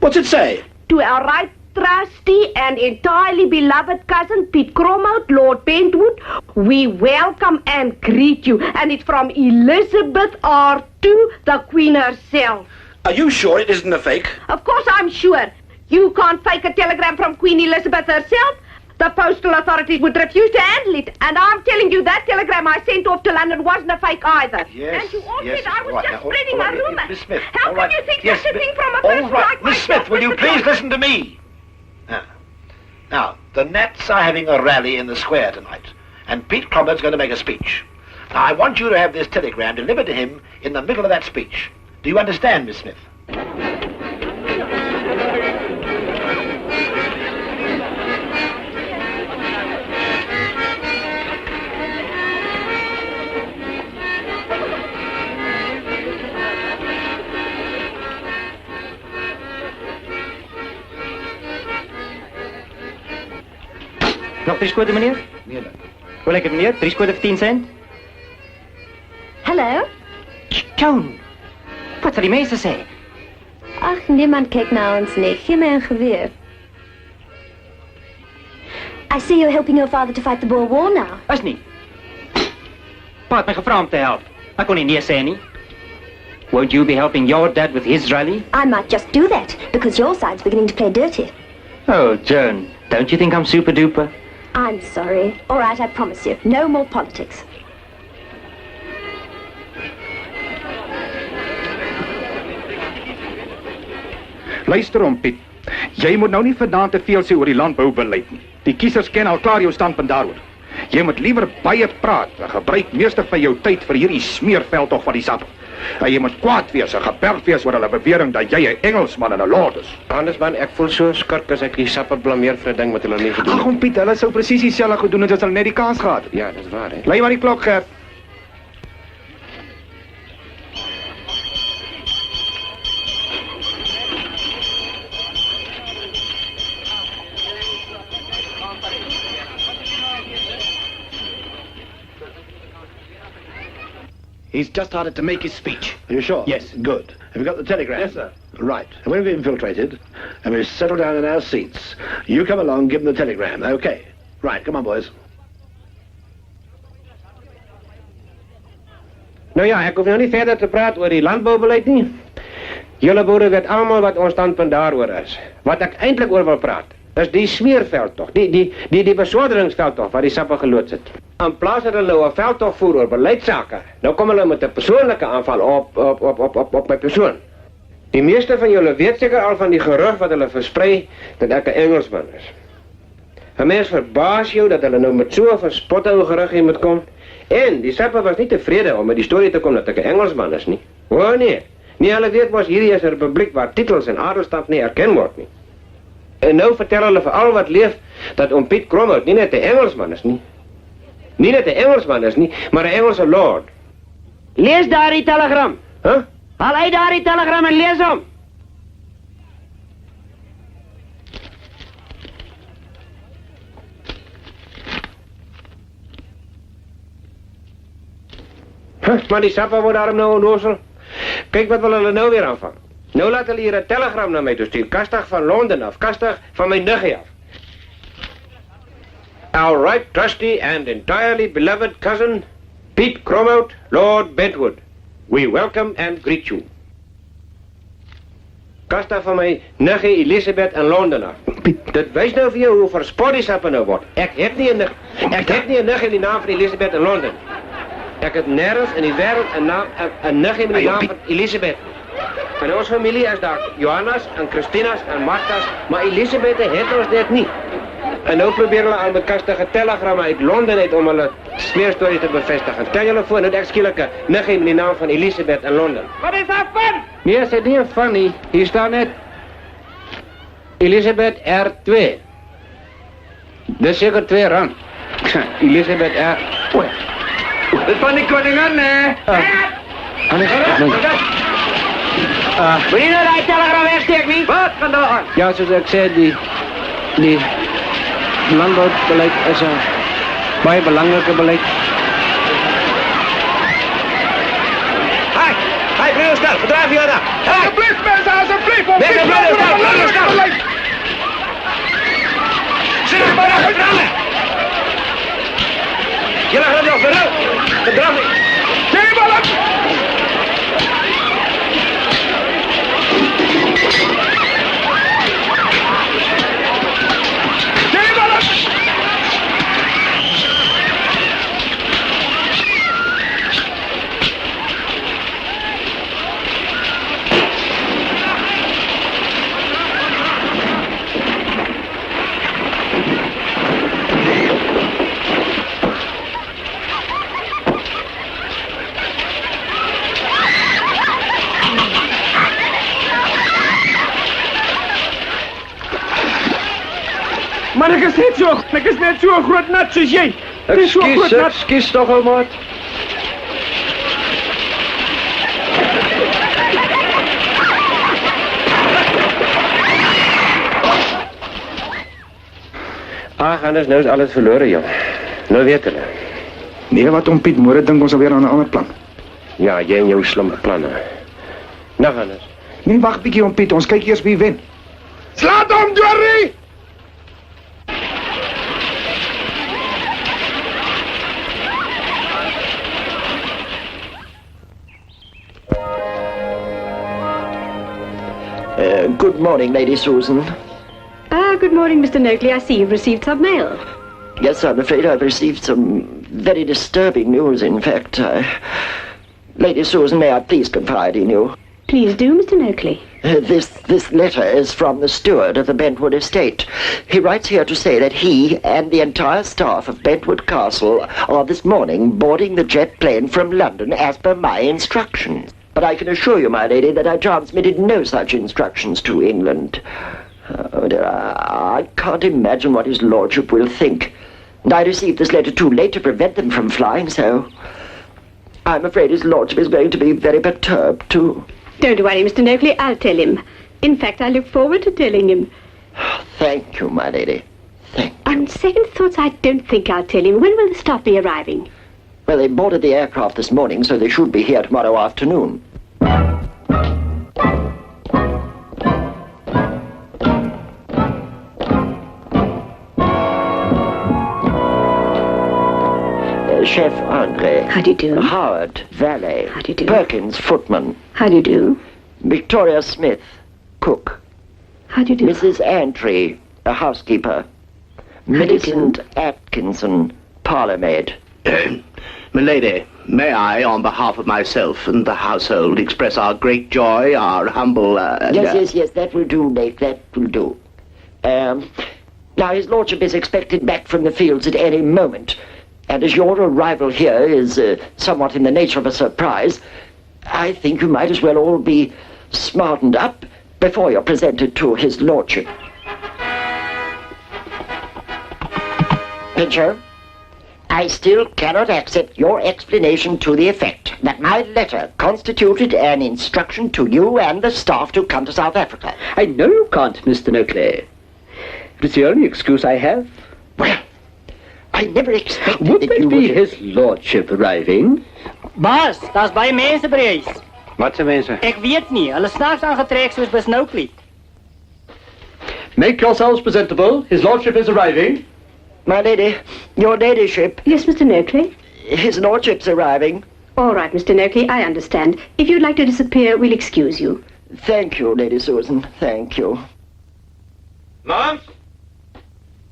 What's it say?
To our right trusty and entirely beloved cousin Pete Cromhout, Lord Pentwood, we welcome and greet you. And it's from Elizabeth R. to the Queen herself.
Are you sure it isn't a fake?
Of course I'm sure. You can't fake a telegram from Queen Elizabeth herself. The postal authorities would refuse to handle it. And I'm telling you, that telegram I sent off to London wasn't a fake either.
Yes,
and you all
yes,
said I was
right,
just
now,
spreading
all
a
right,
rumor.
Miss Smith,
How
all
can
right,
you think
yes,
such a thing from a
all
person
right,
like
Miss
myself,
Smith, will you
Mr.
please
Johnson?
listen to me? Now, the Nats are having a rally in the square tonight, and Pete Cromhout's going to make a speech. Now, I want you to have this telegram delivered to him in the middle of that speech. Do you understand, Miss Smith?
Nog 3 skoten, meneer?
Nee, dan.
Wil ik het, meneer? 3 skoten voor 10 cent?
Hello?
Joan, wat zal die meester zeggen?
Ach, niemand kijkt naar ons niet. Geef mij een geweer. I see you're helping your father to fight the Boer War now.
Is niet. Pa had me gevraagd om te helpen. Ik kon niet nee zeggen, niet. Won't you be helping your dad with his rally?
I might just do that, because your side's beginning to play dirty.
Oh, Joan, don't you think I'm super duper?
I'm sorry. All right, I promise you. No more politics.
Luister Oom Piet. Jy moet nou nie vandaan te veel sê oor die landboubeleid nie. Die kiesers ken al klaar jou standpunt daaroor. Jy moet liewer baie praat en gebruik meeste van jou tyd vir hierdie smeerveldtog van die sap. En jy moet kwaad wees en geberg wees oor hulle bewering dat jy 'n Engelsman en 'n lord is.
Anders man, ek voel so skurk as ek die sappe blameer vir 'n ding wat hulle nie gedoen het.
Ag Oom Piet, hulle sou presies dieselfde gedoen het as hulle net die kans gehad het.
Ja, dis waar, hè.
Lei maar die klok, Gert.
He's just started to make his speech.
Are you sure?
Yes.
Good. Have you got the telegram?
Yes, sir.
Right. And when we've infiltrated, and we've settled down in our seats, you come along, give them the telegram. Okay. Right, come on, boys.
Nou ja, ek hoef nou nie verder te praat oor die landboubeleid nie. Julle boere weet almal wat ons standpunt daaroor is. Wat ek eintlik oor wil praat, is die smeerveldtog, die besworderingsveldtog wat die sappe geloods het. In plaas dat hulle nou 'n veldtog voer oor beleidsake, nou kom hulle met 'n persoonlike aanval op my persoon. Die meeste van julle weet seker al van die gerug wat hulle versprei dat ek 'n Engelsman is. 'n Mens verbaas jou dat hulle nou met so 'n verspotte gerug hier moet kom. En die sappe was nie tevrede om met die storie te kom dat ek 'n Engelsman is nie. O nee. Nee, hulle weet mos hierdie is 'n republiek waar titels en adelstand nie erken word nie. En nou vertel hulle vir al wat leef dat Oom Piet Cromhout nie net 'n Engelsman is nie. Nie net 'n Engelsman is nie, maar 'n Engelse lord. Lees daardie telegram. Hæ? Haal uit daardie telegram en lees hom. Maar die sappe word daarom nou onnozel. Kyk wat wil hulle nou weer aanvang. Nou laat hulle hier 'n telegram na my toe stuur, kastig van Londen af, kastig van my niggie af. Our right trusty and entirely beloved cousin, Pete Cromhout, Lord Bentwood. We welcome and greet you. Kastig van my niggie Elizabeth in Londen af. Dit wys nou vir jou hoe verspot die sappe nou word. Ek het nie 'n niggie in die naam van Elizabeth in Londen. Ek het nergens in die wêreld 'n niggie met die naam van Elizabeth. In ons familie is daar Johannes en Christinas en Martha's, maar Elizabeth het ons net nie. En nou probeer hulle al met kastige telegramme uit Londen uit om hulle smeerstories te bevestigen. Stel jullie voor dat ek skielik 'n niggie met die naam van Elisabeth in Londen.
Wat is daar van?
Nee, sê nie van nie. Hier staan net Elisabeth R2. Dis seker R2. Elisabeth R. Oei.
Dit van die koningin, hè? Wil je nou die telegram wegsteek, nie? Wat van daar aan?
Ja, soos ek sê, die landbouwbeleid is 'n baie belangrike beleid.
Hey, meneer Stel, verdrijf je daar. Alsjeblieft, mensen, alsjeblieft. Meneer Stel. Zit er maar naar verdragen. Jullie gaan nog verder. Verdragen. Zie je wel.
Maar ek is net so groot nat soos jy.
Ekskuus tog ou maat. Ag, anders nou is alles verlore, jong. Nou weet hulle.
Nee, wat Oom Piet, môre dink ons alweer aan 'n ander plan.
Ja, jy en jou slimme planne. Nou anders.
Nee, wag bietjie Oom Piet, ons kyk eers wie wen.
Slaat hom, Jorie!
Good morning, Lady Susan.
Good morning, Mr. Noakley. I see you've received some mail.
Yes, I'm afraid I've received some very disturbing news, in fact. Lady Susan, may I please confide in you?
Please do, Mr. Noakley.
This letter is from the steward of the Bentwood estate. He writes here to say that he and the entire staff of Bentwood Castle are this morning boarding the jet plane from London as per my instructions. But I can assure you, my lady, that I transmitted no such instructions to England. Oh, dear, I can't imagine what his lordship will think. And I received this letter too late to prevent them from flying, so I'm afraid his lordship is going to be very perturbed, too.
Don't worry, Mr. Noakley, I'll tell him. In fact, I look forward to telling him.
Thank you, my lady. Thank you.
On second thoughts, I don't think I'll tell him. When will the staff be arriving?
Well, they boarded the aircraft this morning, so they should be here tomorrow afternoon. Chef Andre.
How do you do?
Howard, valet.
How do you do?
Perkins, footman.
How do you do?
Victoria Smith, cook.
How do you do?
Mrs. Antry, a housekeeper. Millicent Atkinson, parlour-maid.
Milady, may I, on behalf of myself and the household, express our great joy, our humble...
Yes, that will do, Nate, that will do. Now, his lordship is expected back from the fields at any moment. And as your arrival here is somewhat in the nature of a surprise, I think you might as well all be smartened up before you're presented to his lordship. Pincher, I still cannot accept your explanation to the effect that my letter constituted an instruction to you and the staff to come to South Africa.
I know you can't, Mr. Noakley. It's the only excuse I have.
Well, I never expected
would
that
that
you
be
would...
his lordship arriving?
Baas, daar's baie mense by die huis.
Wat se mense?
Ek weet nie, hulle snaaks aangetrek soos Miss Noakley.
Make yourselves presentable. His lordship is arriving.
My lady, your ladyship...
Yes, Mr. Noakley?
His lordship's arriving.
All right, Mr. Noakley, I understand. If you'd like to disappear, we'll excuse you.
Thank you, Lady Susan. Thank you.
Mams?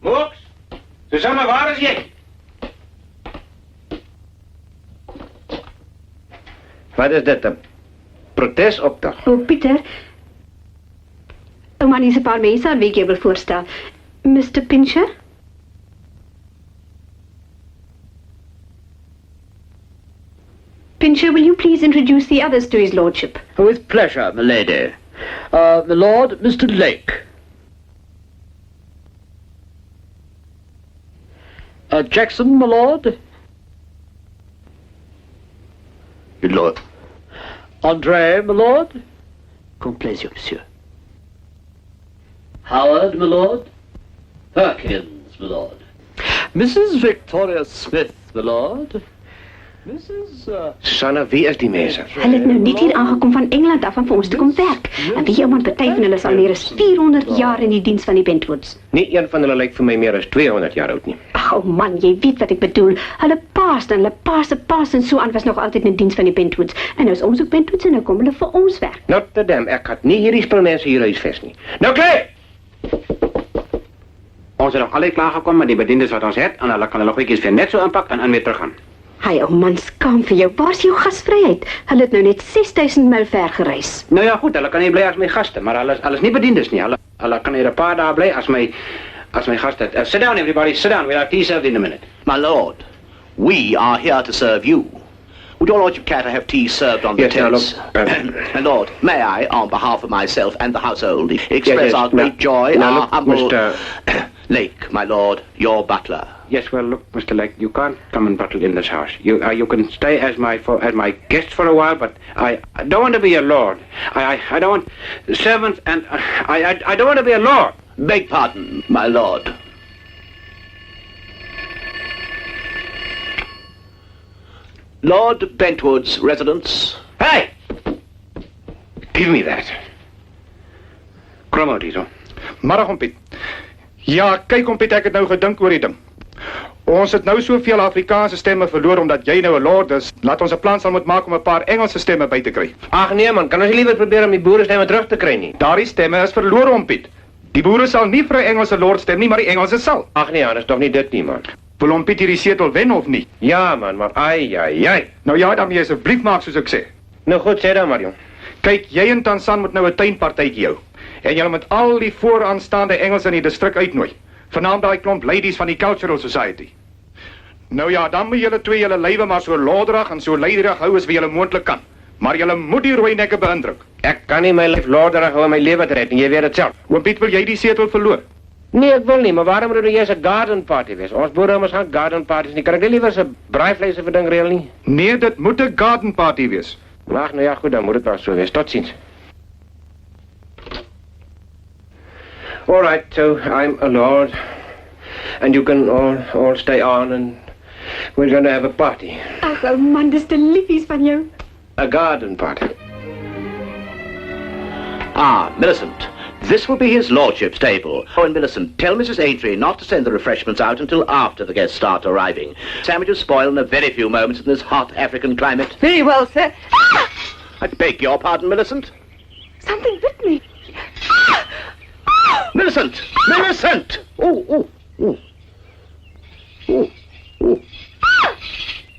Mooks? Susanna, waar is jy? Wat is dit, 'n protesopdag?
Oh, Pieter. Oh, man, hier's 'n paar mense aan wie ek jou wil voorstel. Mr. Pincher? Pincher, will you please introduce the others to his lordship?
With pleasure, my lady. My lord, Mr. Lake. Jackson, my lord.
Good lord.
Andre, my lord. Complaisir, monsieur. Howard, my lord. Perkins, my lord. Mrs. Victoria Smith, my lord. Mrs.
Susanna, wie is die mense?
Hulle het nou net hier aangekom van Engeland af om vir ons te kom werk. En wie iemand party van hulle is al meer as 400 jaar in die diens van die Bentwoods.
Nie een van hulle lyk vir my meer as 200 jaar oud nie.
Ag, oh man, jy weet wat ek bedoel. Hulle paas en hulle paas se paas en so aan was nog altyd in diens van die Bentwoods. En nou is ons ook Bentwoods en nou kom hulle vir ons werk.
Notre Dame, ek het nie hierdie spulmense hier huisves nie. Nou klaar! Ons het nog alle klaargekom met die bediendes wat ons het en hulle kan hulle goedjies weer net so inpak en weer teruggaan.
Hy, ou man, skaam vir jou. Waar's jou gasvryheid? Hulle het nou net 6000 myl ver gereis.
Nou ja, goed, hulle kan nie bly as my gaste, maar hulle is nie bediendes nie. Hulle kan hier 'n paar dae bly as my gaste. Sit down, everybody, sit down. We'll have tea served in a minute.
My lord, we are here to serve you. Would your lordship care to have tea served on the tents? My lord, may I, on behalf of myself and the household, express our great joy, our humble...
Mr.
Lake, my lord, your butler.
Yes, well, look, Mr. Lake, you can't come and buttle in this house. You can stay as my guest for a while, but I don't want to be a lord. I don't want servants, and I don't want to be a lord.
Beg pardon, my lord. Lord Bentwood's residence.
Hey! Give me that. Krom uit hierso.
Middag, Oom Piet. Ja, kyk Oom Piet, ek het nou gedink oor die ding. Ons het nou soveel Afrikaanse stemme verloor omdat jy nou 'n lord is. Laat ons 'n plan sal moet maak om 'n paar Engelse stemme by te kry.
Ag nee man, kan ons nie liewer probeer om die boere stemme terug te kry nie?
Daardie stemme is verlore, Oom Piet. Die boere sal nie vir 'n Engelse lord stem nie, maar die Engelse sal.
Ag nee, dis tog nie dit nie man.
Wil Oom Piet hierdie setel wen of nie?
Ja man, maar ai.
Nou ja, dan moet jy asseblief maak soos ek sê.
Nou goed, sê dan maar jong.
Kyk, jy en Tansan moet nou 'n tuinpartytjie hou. En julle moet al die vooraanstaande Engelse in die distrik uitnooi. Vanaand daai klomp ladies van die Cultural Society. Nou ja, dan moet julle twee julle lywe maar so lodderig en so leiderig hou as wie julle moontlik kan. Maar julle moet die rooi nekke beïndruk.
Ek kan nie my lyf lodderig hou en my lewe red nie, jy weet dit self.
Oom Piet, wil jy die setel verloor?
Nee, ek wil nie, maar waarom moet dit eers 'n garden party wees? Ons boere moet gaan garden parties nie. Kan ek nie liewer 'n braaivleis vir ding reël nie?
Nee, dit moet 'n garden party wees.
Ag, nou ja, goed, dan moet dit maar so wees. Totsiens. All right, so I'm a lord, and you can all stay on, and we're going to have a party.
Ag, ou man, dis te liefies van jou.
A garden party.
Ah, Millicent. This will be his lordship's table. Oh, and Millicent, tell Mrs. Aintree not to send the refreshments out until after the guests start arriving. Sandwiches spoil in a very few moments in this hot African climate.
Very well, sir. Ah!
I beg your pardon, Millicent.
Something bit me.
Millicent! Millicent! Oh.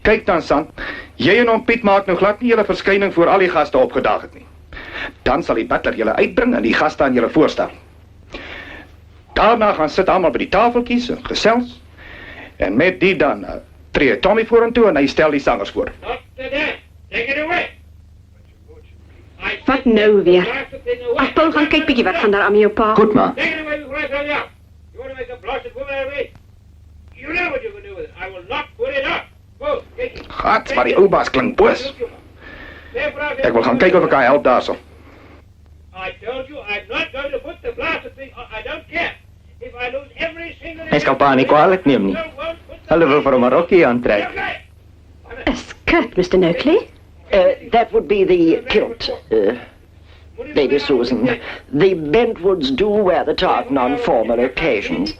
Kyk dan, San. Jy en Oom Piet maak nou glad nie julle verskyning voor al die gaste opgedaag het nie. Dan sal die butler julle uitbring en die gaste aan julle voorstel. Daarna gaan sit almal by die tafeltjies en gesels. En met die dan tree Tommy vorentoe en hy stel die sangers voor.
Take it away.
Wat nou weer? Ag, Paul, gaan kyk bietjie wat gaan daar aan met jou pa.
Goed, ma.
Take it away before I tell you out. You want to make a blasted woman out of me? You know what you can do with it. I will not put it up. Go, take it.
Gats, maar die ou baas klink boos. Ek wil gaan kyk of ek kan help daarso.
I told you I'm not going to put the blasted thing on. I don't care. If I lose every single...
Hy skal pa nie kwalijk neem nie. Hulle wil vir hom 'n rokkie aantrek.
A skirt, Mr. Noakley?
That would be the kilt, Lady Susan. The Bentwoods do wear the tartan on formal occasions.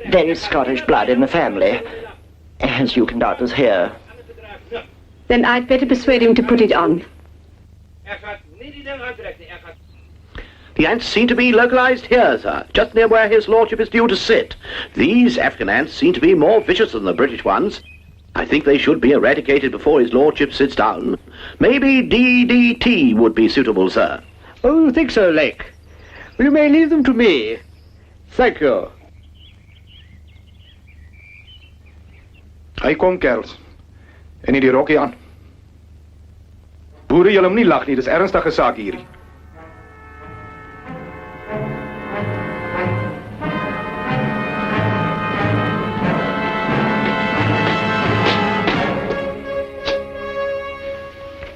There is Scottish blood in the family, as you can doubtless hear.
Then I'd better persuade him to put it on.
The ants seem to be localized here, sir, just near where his lordship is due to sit. These African ants seem to be more vicious than the British ones. I think they should be eradicated before his lordship sits down. Maybe DDT would be suitable, sir.
Oh, you think so, Lake? Well, you may leave them to me. Thank you.
Hy kom, kerels. En nie die rokkie aan. Boere, julle hom nie lag nie, dis ernstige saak hierdie.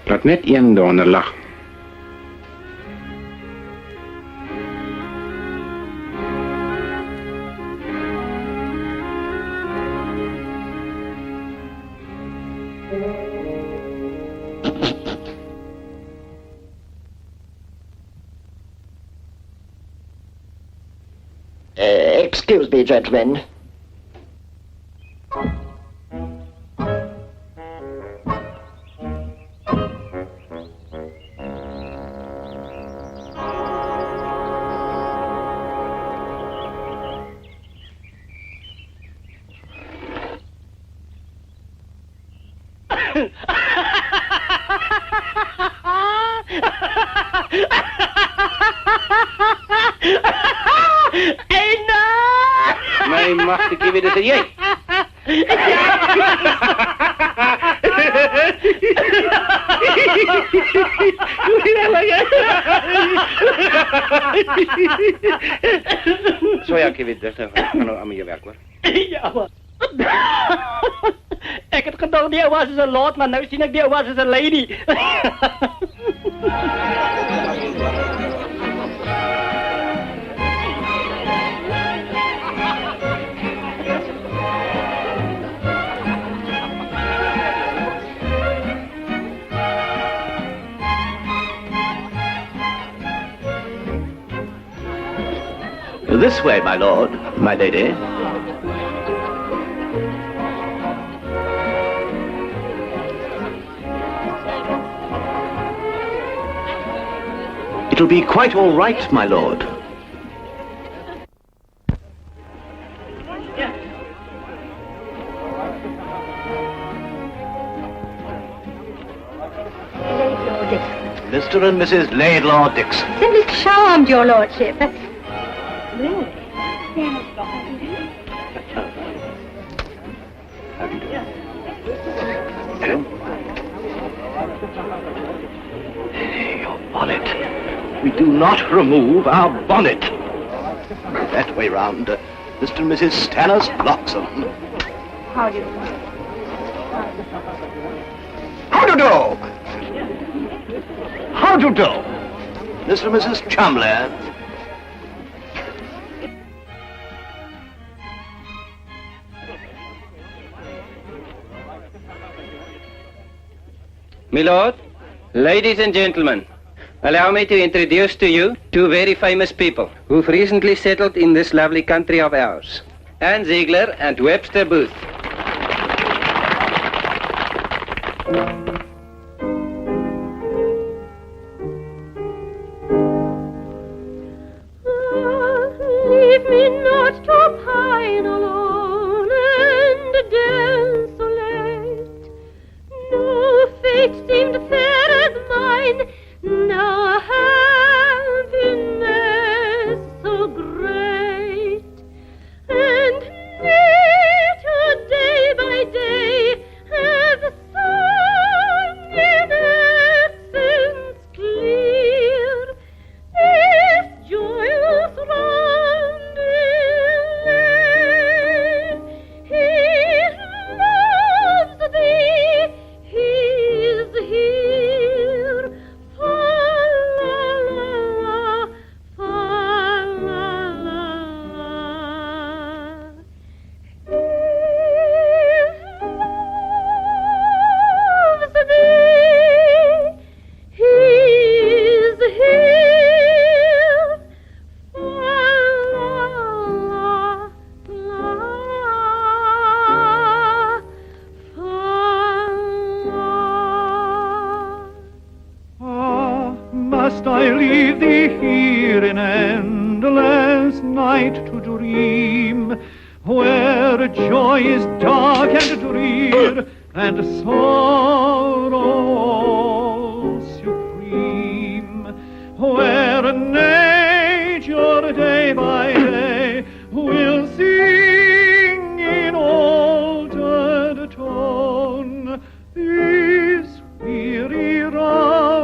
Laat net een daaronder lag.
Excuse me, gentlemen.
My magte, ek weet dit is jy. So ja, ek weet dit. Gaan nou aan jou werk hoor.
Ja, maar. Ek het gedog die was as 'n lord, maar nou sien ek die was as 'n lady.
This way, my lord, my lady. It'll be quite all right, my lord. Mr. and Mrs. Laidlaw Dixon.
Simply charmed, your lordship. Really?
Your bonnet. We do not remove our bonnet. That way round. Mr. and Mrs. Stannis Bloxham.
How do you do?
How do you do? How do you do? Mr. and Mrs. Chumley.
My lord, ladies and gentlemen, allow me to introduce to you two very famous people who've recently settled in this lovely country of ours. Anne Ziegler and Webster Booth.
Leave me not to pine alone and desolate. No fate seemed fair as mine, no happiness so great. And nature day by day has sung in accents clear this joyous roundelay. He loves thee, he is here. Fa la la la, fa la la la. He loves thee, he is here. Fa la la la, fa la.
Ah, must I leave thee here in endless night to dream, where joy is dark and drear, and sorrow supreme, where nature day by day will sing in altered tone this weary round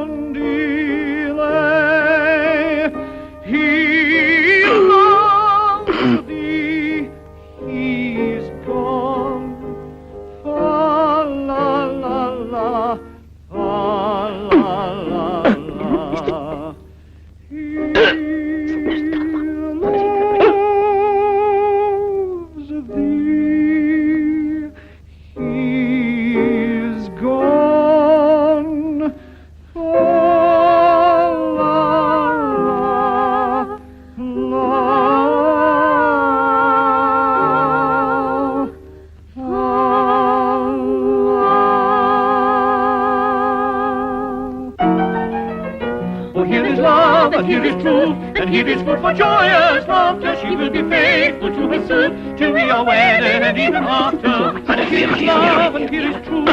and here is truth, and here is food for joyous laughter. She will be faithful to her suit till we are wedded and even after. And here is love, and here is truth.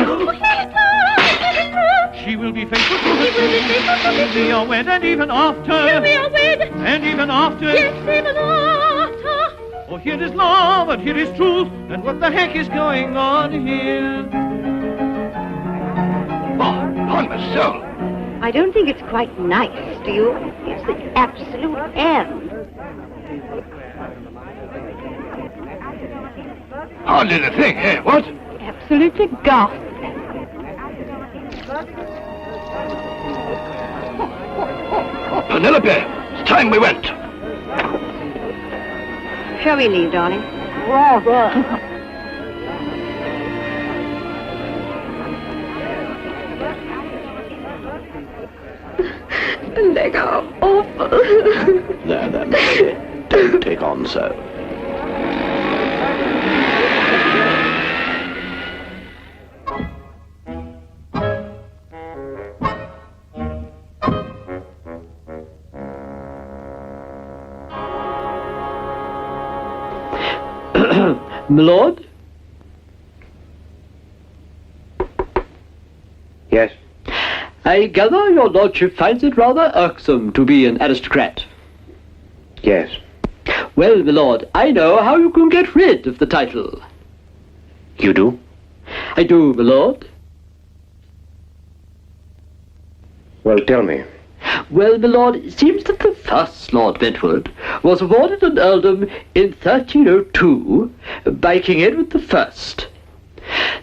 She will be faithful to her suit till we are wed and even after. And even after.
Yes, even after.
Oh, here is love, and here is truth, and what the heck is going on here?
On my soul.
I don't think it's quite nice, do you? It's the absolute end.
Hardly the thing, eh? What?
Absolutely ghastly.
Penelope, it's time we went.
Shall we leave, darling?
Leg are awful.
There, Melody. Don't take on so.
My lord?
Yes?
I gather your lordship finds it rather irksome to be an aristocrat.
Yes.
Well, my lord, I know how you can get rid of the title.
You do?
I do, my lord.
Well, tell me.
Well, my lord, it seems that the first Lord Bentwood was awarded an earldom in 1302 by King Edward I.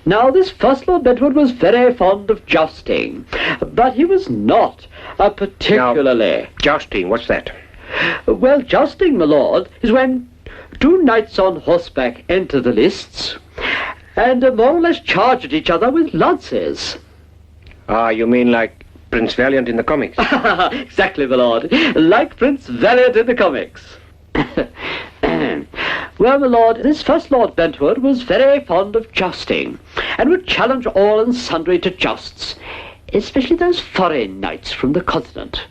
Now, this first Lord Bentwood was very fond of jousting, but he was not a particularly...
Now, jousting, what's that?
Well, jousting, my lord, is when two knights on horseback enter the lists and more or less charge at each other with lances.
Ah, you mean like Prince Valiant in the comics?
Exactly, my lord. Like Prince Valiant in the comics. Well, my lord, this first Lord Bentwood was very fond of jousting, and would challenge all and sundry to jousts, especially those foreign knights from the continent.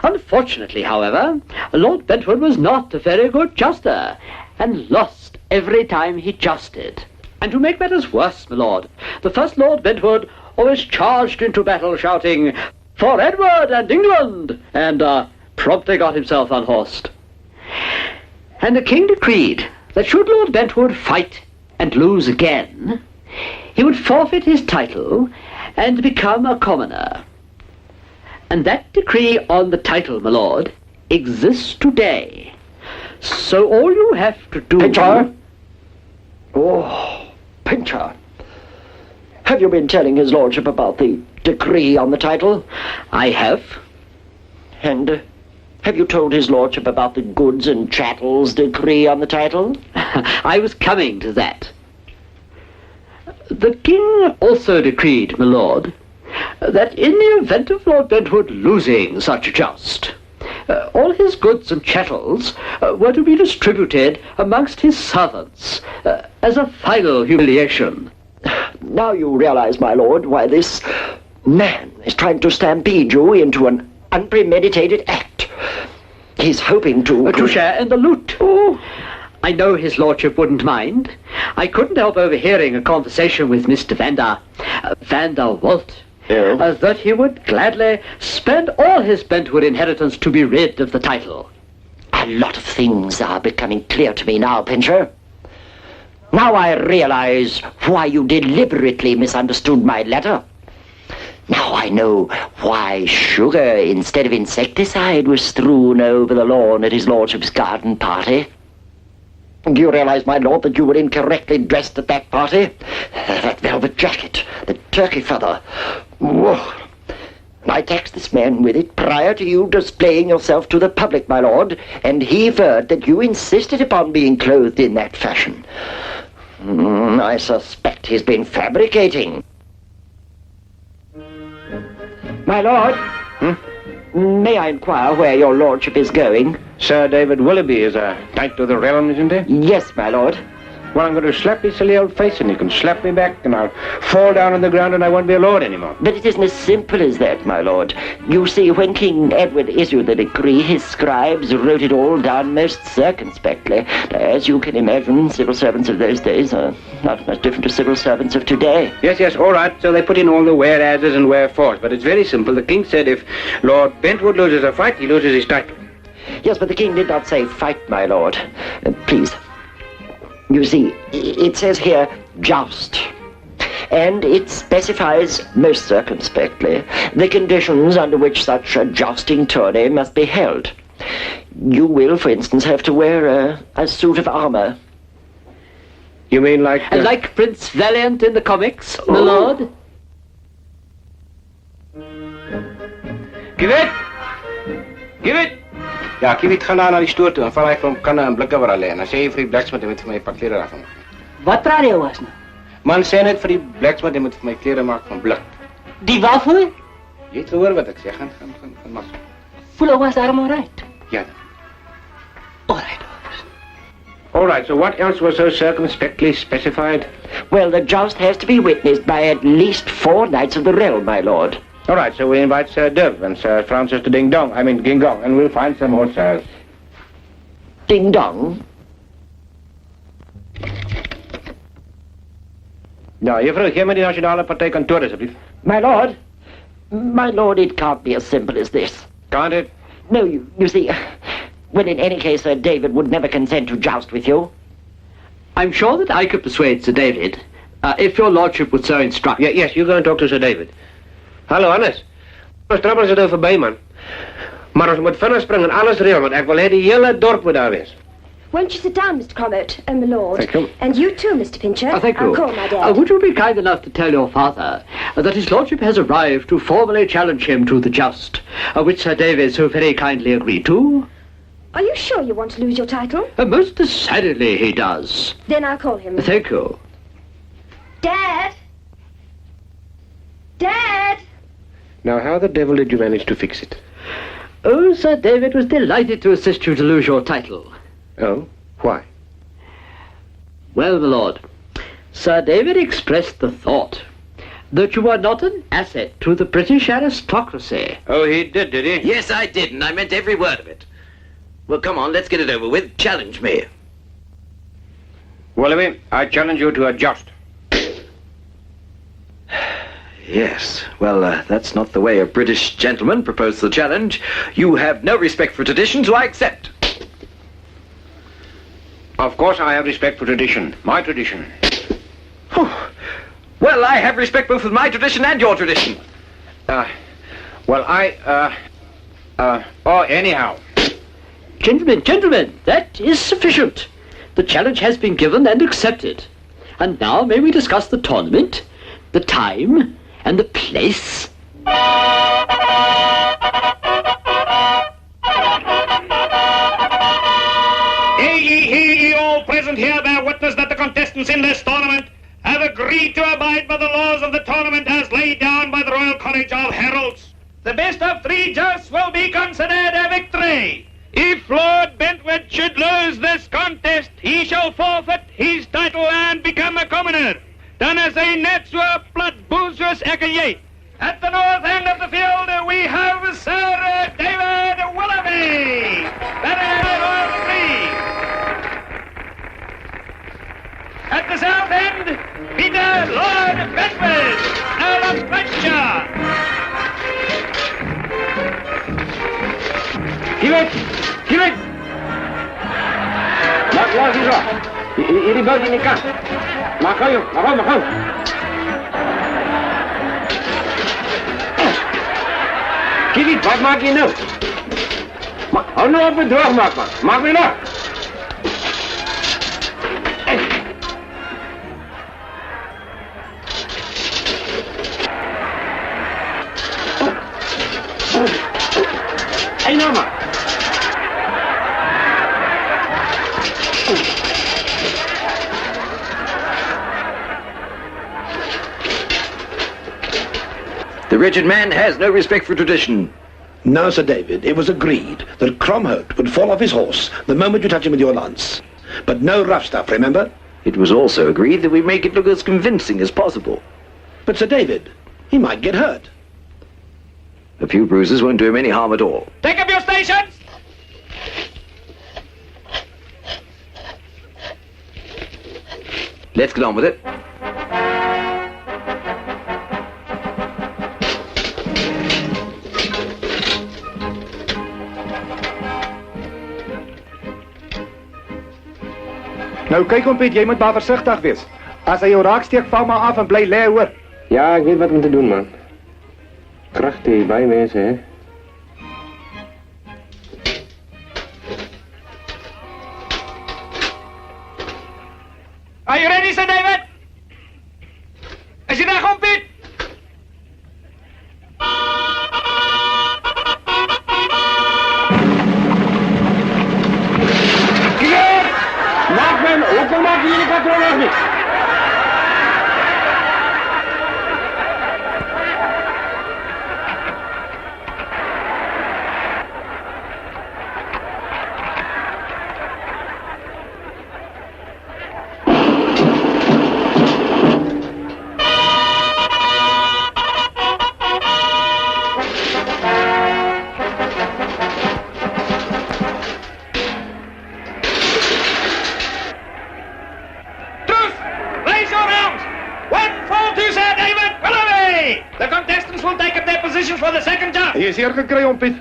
Unfortunately, however, Lord Bentwood was not a very good jouster, and lost every time he jousted. And to make matters worse, my lord, the first Lord Bentwood always charged into battle shouting, "For Edward and England!" and promptly got himself unhorsed. And the king decreed that should Lord Bentwood fight and lose again, he would forfeit his title and become a commoner. And that decree on the title, my lord, exists today. So all you have to do...
Pincher? Oh, Pincher. Have you been telling his lordship about the decree on the title?
I have.
And have you told his lordship about the goods and chattels decree on the title?
I was coming to that. The king also decreed, my lord, that in the event of Lord Bentwood losing such a joust, all his goods and chattels were to be distributed amongst his servants as a final humiliation.
Now you realize, my lord, why this man is trying to stampede you into an unpremeditated act. He's hoping to
share in the loot. Oh. I know his lordship wouldn't mind. I couldn't help overhearing a conversation with Mr. Van der Walt, that he would gladly spend all his Bentwood inheritance to be rid of the title.
A lot of things are becoming clear to me now, Pincher. Now I realize why you deliberately misunderstood my letter. Now I know why sugar instead of insecticide was strewn over the lawn at his lordship's garden party. Do you realize, my lord, that you were incorrectly dressed at that party? That velvet jacket, the turkey feather. Whoa. I taxed this man with it prior to you displaying yourself to the public, my lord, and he averred that you insisted upon being clothed in that fashion. I suspect he's been fabricating. My lord, may I inquire where your lordship is going?
Sir David Willoughby is a knight of the realm, isn't he?
Yes, my lord.
Well, I'm going to slap his silly old face and he can slap me back and I'll fall down on the ground and I won't be a lord anymore.
But it isn't as simple as that, my lord. You see, when King Edward issued the decree, his scribes wrote it all down most circumspectly. As you can imagine, civil servants of those days are not much different to civil servants of today.
Yes, all right. So they put in all the whereases and wherefores. But it's very simple. The king said if Lord Bentwood loses a fight, he loses his title.
Yes, but the king did not say fight, my lord. Please. You see, it says here, joust. And it specifies most circumspectly the conditions under which such a jousting tourney must be held. You will, for instance, have to wear a suit of armor.
You mean like...
Like Prince Valiant in the comics, my lord?
Give it! Give it! Ja, Kiewit, ga nou naar die stoor toe en val hy vir hom kanne en blikke waar hy lê. En dan sê jy vir die blacksmith, hy moet vir my 'n pak klere daarvan maak.
Wat praat jy was nou?
Man, sê net vir die blacksmith, hy moet vir my klere maak van blik.
Die waarvoor?
Jy het gehoor wat ek sê, gaan maak.
Voel was daarom alright?
Ja. All right, so what else was so circumspectly specified?
Well, the joust has to be witnessed by at least 4 knights of the realm, my lord.
All right, so we invite Sir Div and Sir Francis to Ding Dong, and we'll find some more sirs.
Ding Dong?
Nou, juffrou, geef me die nationale partij kantoor, alsjeblieft.
My lord, it can't be as simple as this.
Can't it?
No, you see, well, in any case, Sir David would never consent to joust with you.
I'm sure that I could persuade Sir David, if your lordship would so instruct.
Yes, you go and talk to Sir David. Hallo, Hannes. Ons trappel is er voorbij, man. Maar ons moet vinnig springen en alles reël, want ek wil hê die hele dorp moet daar wees.
Won't you sit down, Mr. Crommert, my lord?
Thank you.
And you too, Mr. Pincher.
Thank you.
I'll call my dad.
Would you be kind enough to tell your father that his lordship has arrived to formally challenge him to the joust, which Sir David so very kindly agreed to?
Are you sure you want to lose your title?
Most decidedly he does.
Then I'll call him.
Thank you.
Dad? Dad?
Now, how the devil did you manage to fix it?
Oh, Sir David was delighted to assist you to lose your title.
Oh? Why?
Well, my lord, Sir David expressed the thought that you are not an asset to the British aristocracy.
Oh, he did he?
Yes, I did, and I meant every word of it. Well, come on, let's get it over with. Challenge me.
Willoughby, I challenge you to a joust.
Yes, well, that's not the way a British gentleman proposed the challenge. You have no respect for tradition, so I accept.
Of course I have respect for tradition. My tradition.
Well, I have respect both for my tradition and your tradition.
Anyhow.
Gentlemen, that is sufficient. The challenge has been given and accepted. And now may we discuss the tournament, the time, and the place?
Hear ye all present here bear witness that the contestants in this tournament have agreed to abide by the laws of the tournament as laid down by the Royal College of Heralds. The best of 3 jousts will be considered a victory. If Lord Bentwood should lose this contest, he shall forfeit his title and become a commoner. Dan is hy net so plat boel soos ek en jy. At the north end of the field, we have Sir David Willoughby. That is a royal decree. At the south end, Peter Lord Bentwood, Earl of Flintshire.
Give it! Maak los hierso. Hierdie bout in die kant. Maak gou. Give it, wat maak jy nou? Hou nou op met droog maak, man. Maak my nog. Hey, nou, man.
The wretched man has no respect for tradition.
Now, Sir David, it was agreed that Cromhout would fall off his horse the moment you touch him with your lance. But no rough stuff, remember?
It was also agreed that we make it look as convincing as possible.
But Sir David, he might get hurt.
A few bruises won't do him any harm at all.
Take up your stations!
Let's get on with it.
Nou kyk Oom Piet, jy moet maar versigtig wees. As hy jou raaksteek, val maar af en bly lê hoor.
Ja, ek weet wat om te doen, man. Kragtig by mense, hè.
Are you ready, Sir David? Is jy reg, Oom Piet?
Maak men, hoekom maak jy die patroon nog niks?
Jy is hier gekry, Oom Piet.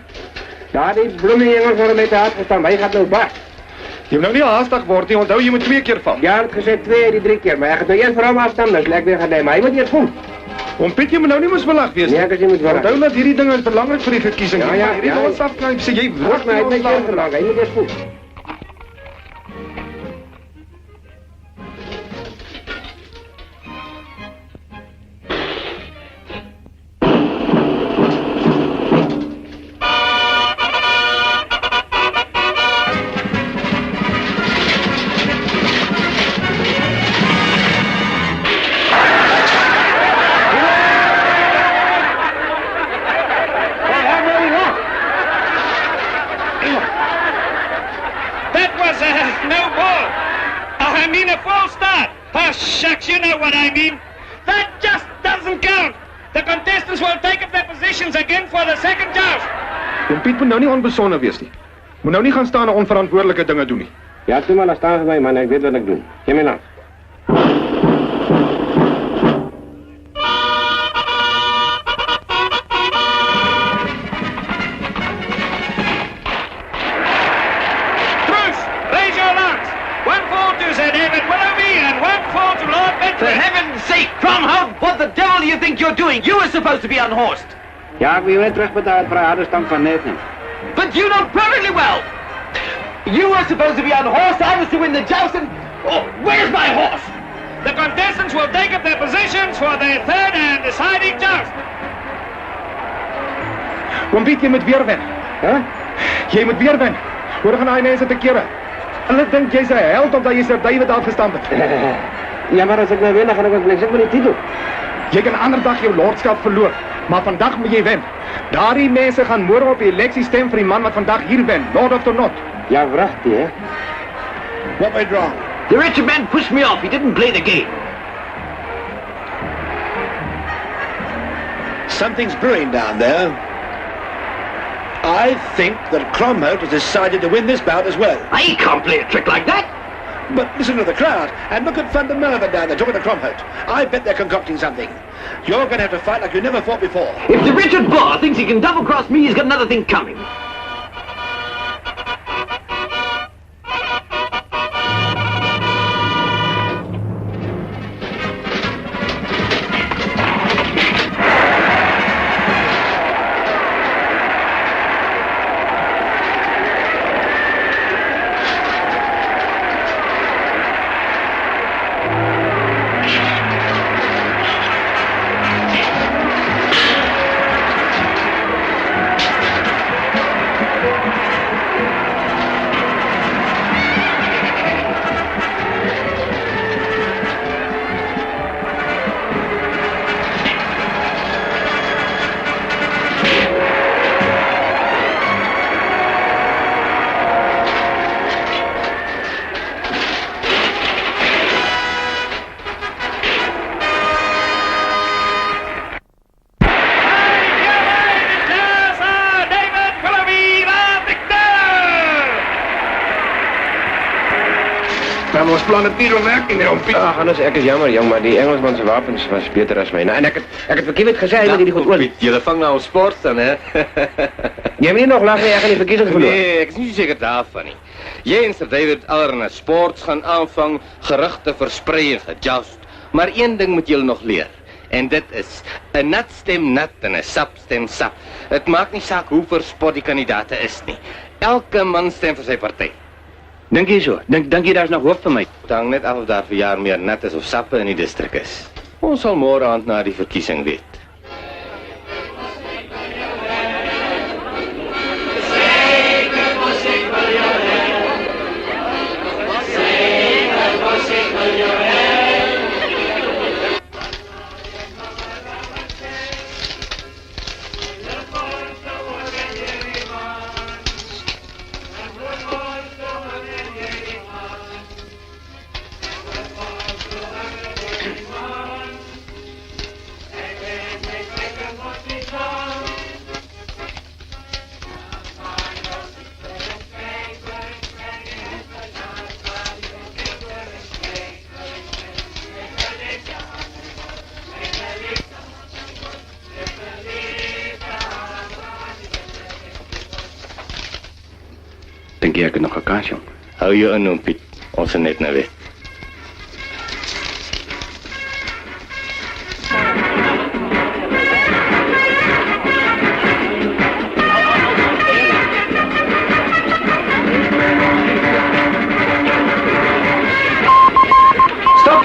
Ja, die bloemenjengels worden met de hart gestaan, maar hy gaat nou bak.
Jy moet nou nie haastig word nie, onthou jy moet 2 keer val.
Ja, het gesê 2 die 3 keer, maar hy gaat nou eerst vir hom afstaan, dus lekker weer gaan neem, maar hy moet eers voel.
Oom Piet, jy moet nou nie misbelag wees.
Nee, ek is nie misbelag.
Onthou dat hierdie ding is belangrik vir die verkiesing.
Ja,
hierdie ons afkryp, sê jy word
maar hy het net eers verlang, hy moet eers voel.
Shucks, you know what I mean. That just doesn't count. The contestants will take up their positions again for the second joust.
Oom Piet moet nou nie onbesonne wees nie. Moet nou nie gaan staan en onverantwoordelike dinge doen nie.
Ja, toe maar, laat staan vir my, man. Ek weet wat ek doen. Geef my langs.
For heaven's sake, Cromhout, what the devil do you think you're doing? You were supposed to be unhorsed.
Ja, ek wil jou net terugbetaal vir 'n harde stamp van net nie.
But you know perfectly well. You were supposed to be unhorsed. I was to win the joust and... Oh, where's my horse?
The contestants will take up their positions for their third and deciding joust.
Oom Piet, jy moet weer wen.
Huh?
Jy moet weer wen. Hoor gaan hy mense te kere. Hulle dink jy's 'n held omdat jy Sir David afgestamp het.
Ja, maar as ek nou wen, dan gaan ek ook niks met die titel.
Jy kan ander dag jou lordskap verloor, maar vandag moet jy wen. Daardie mense gaan môre op die eleksie stem vir die man wat vandag hier wen, Lord of the Not.
Ja, wragtig, hè?
What went wrong?
The wretched man pushed me off. He didn't play the game.
Something's brewing down there. I think that Cromhout has decided to win this bout as well.
He can't play a trick like that.
But listen to the crowd, and look at Van der Merwe down there talking to Cromhout. I bet they're concocting something. You're going to have to fight like you never fought before.
If the Richard Barr thinks he can double-cross me, he's got another thing coming.
kan ons plan natuurlijk werk nie, Oom Piet.
Ag, Hannes, ek is jammer, jong, maar die Engelsman se wapens was beter as myne. En ek het verkeerd gesê dat die goed oor.
Julle vang nou sport dan, hè?
Jy moet nog lag nie, ek gaan die verkiesing verloor.
Nee, ek is nie seker daarvan nie. Jy en Sir David allerhande sports gaan aanvang, gerugte versprei en gejoust. Maar een ding moet julle nog leer. En dit is, 'n nat stem nat en 'n sap stem sap. Het maak nie saak hoe verspot die kandidaate is nie. Elke man stem vir sy party.
Dink jy so? Dink jy daar's nog hoop vir my?
Het hang net af of daar vir jaar meer nat is of sappe in die distrik is. Ons sal môre aand na die verkiesing weet.
Dink jy ek het nog 'n kans, jong?
Hou jou in, Oom Piet. Ons is net nou weet.
Stop!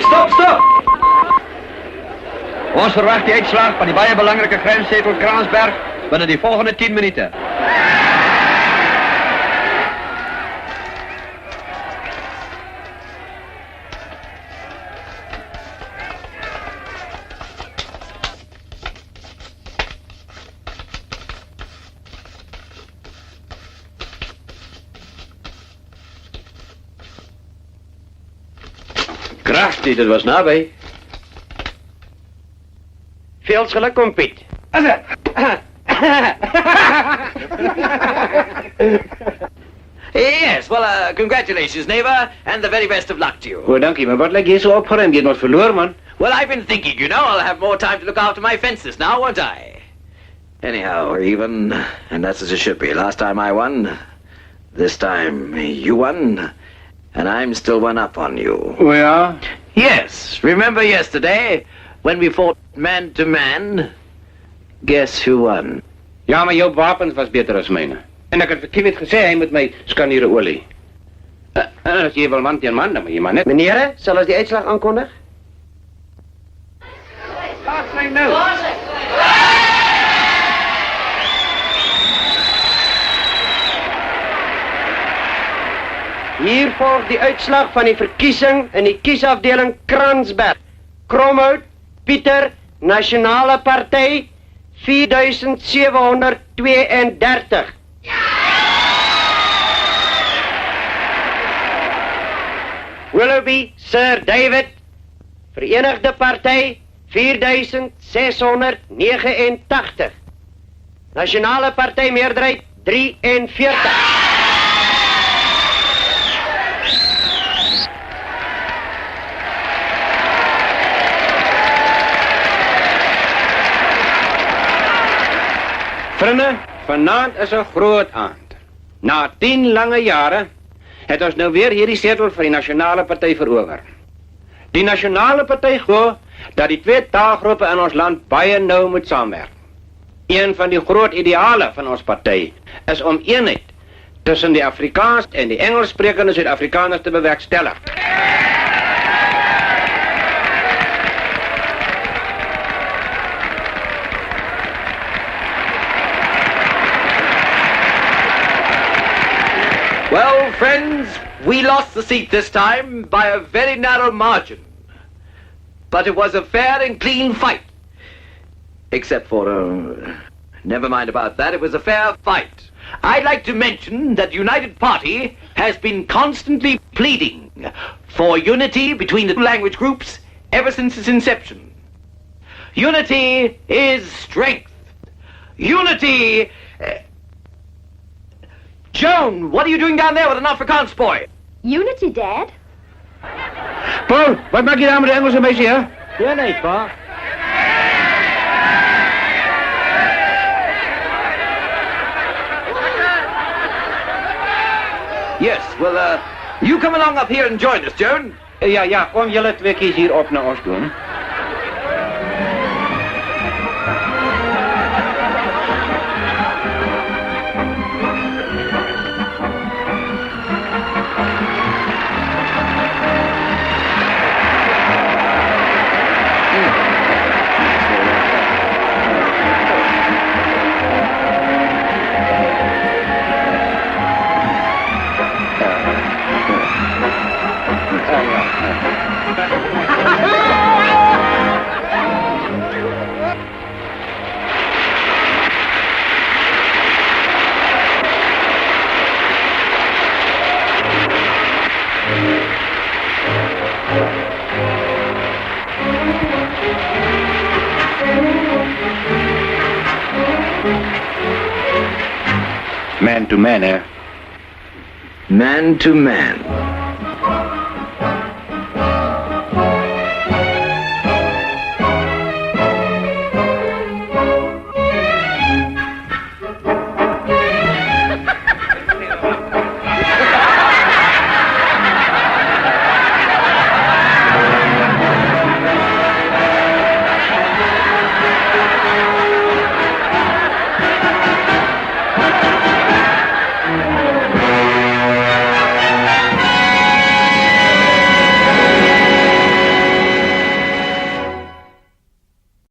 Ons verwacht die uitslag van die baie belangrike grenszetel Kransberg binnen die volgende 10 minuten.
Krachtig, dat was nabij. Veel geluk, Oom Piet.
Yes, well, congratulations, neighbor, and the very best of luck to you.
Goed, dankie, maar wat lijkt jy so opgeremd? Jy het ons verloor, man.
Well, I've been thinking, you know, I'll have more time to look after my fences now, won't I? Anyhow, we're even, and that's as it should be. Last time I won, this time you won, and I'm still one up on you.
Oh, ja?
Yes, remember yesterday, when we fought man to man, guess who won?
Ja, maar jou wapens was beter as myne. En ek het verkeerd gesê, hy moet my skaniere olie. As jy wil man teen man, dan moet jy maar net... Meneer, sal ons die uitslag aankondig? Laat sy nou! Hier volg die uitslag van die verkiesing in die kiesafdeling Kransberg. Kromhout, Pieter, Nasionale Party, 4732. Willoughby, Sir David, Verenigde Party, 4689. Nasionale Party meerderheid 43. Vrienden, vanavond is een groot aand. Na 10 lange jaren het ons nou weer hierdie zetel vir die Nasionale Party verower. Die Nasionale Party glo dat die twee taalgroepe in ons land baie nou moet saamwerk. Een van die groot ideale van ons party is om eenheid tussen die Afrikaans en die Engelssprekende Suid-Afrikaners te bewerkstellig.
Well, friends, we lost the seat this time by a very narrow margin. But it was a fair and clean fight. Except for, never mind about that, it was a fair fight. I'd like to mention that the United Party has been constantly pleading for unity between the two language groups ever since its inception. Unity is strength. Unity... Joan, what are you doing down there with an Afrikaans boy?
Unity, Dad?
Paul, wat maak je daar met de Engelse meisje, hè?
Ja, nee, pa.
Yes, well, you come along up here and join us, Joan.
Ja, kom jullie twee keer hier op naar ons doen.
Man to man, hè?
Man to man.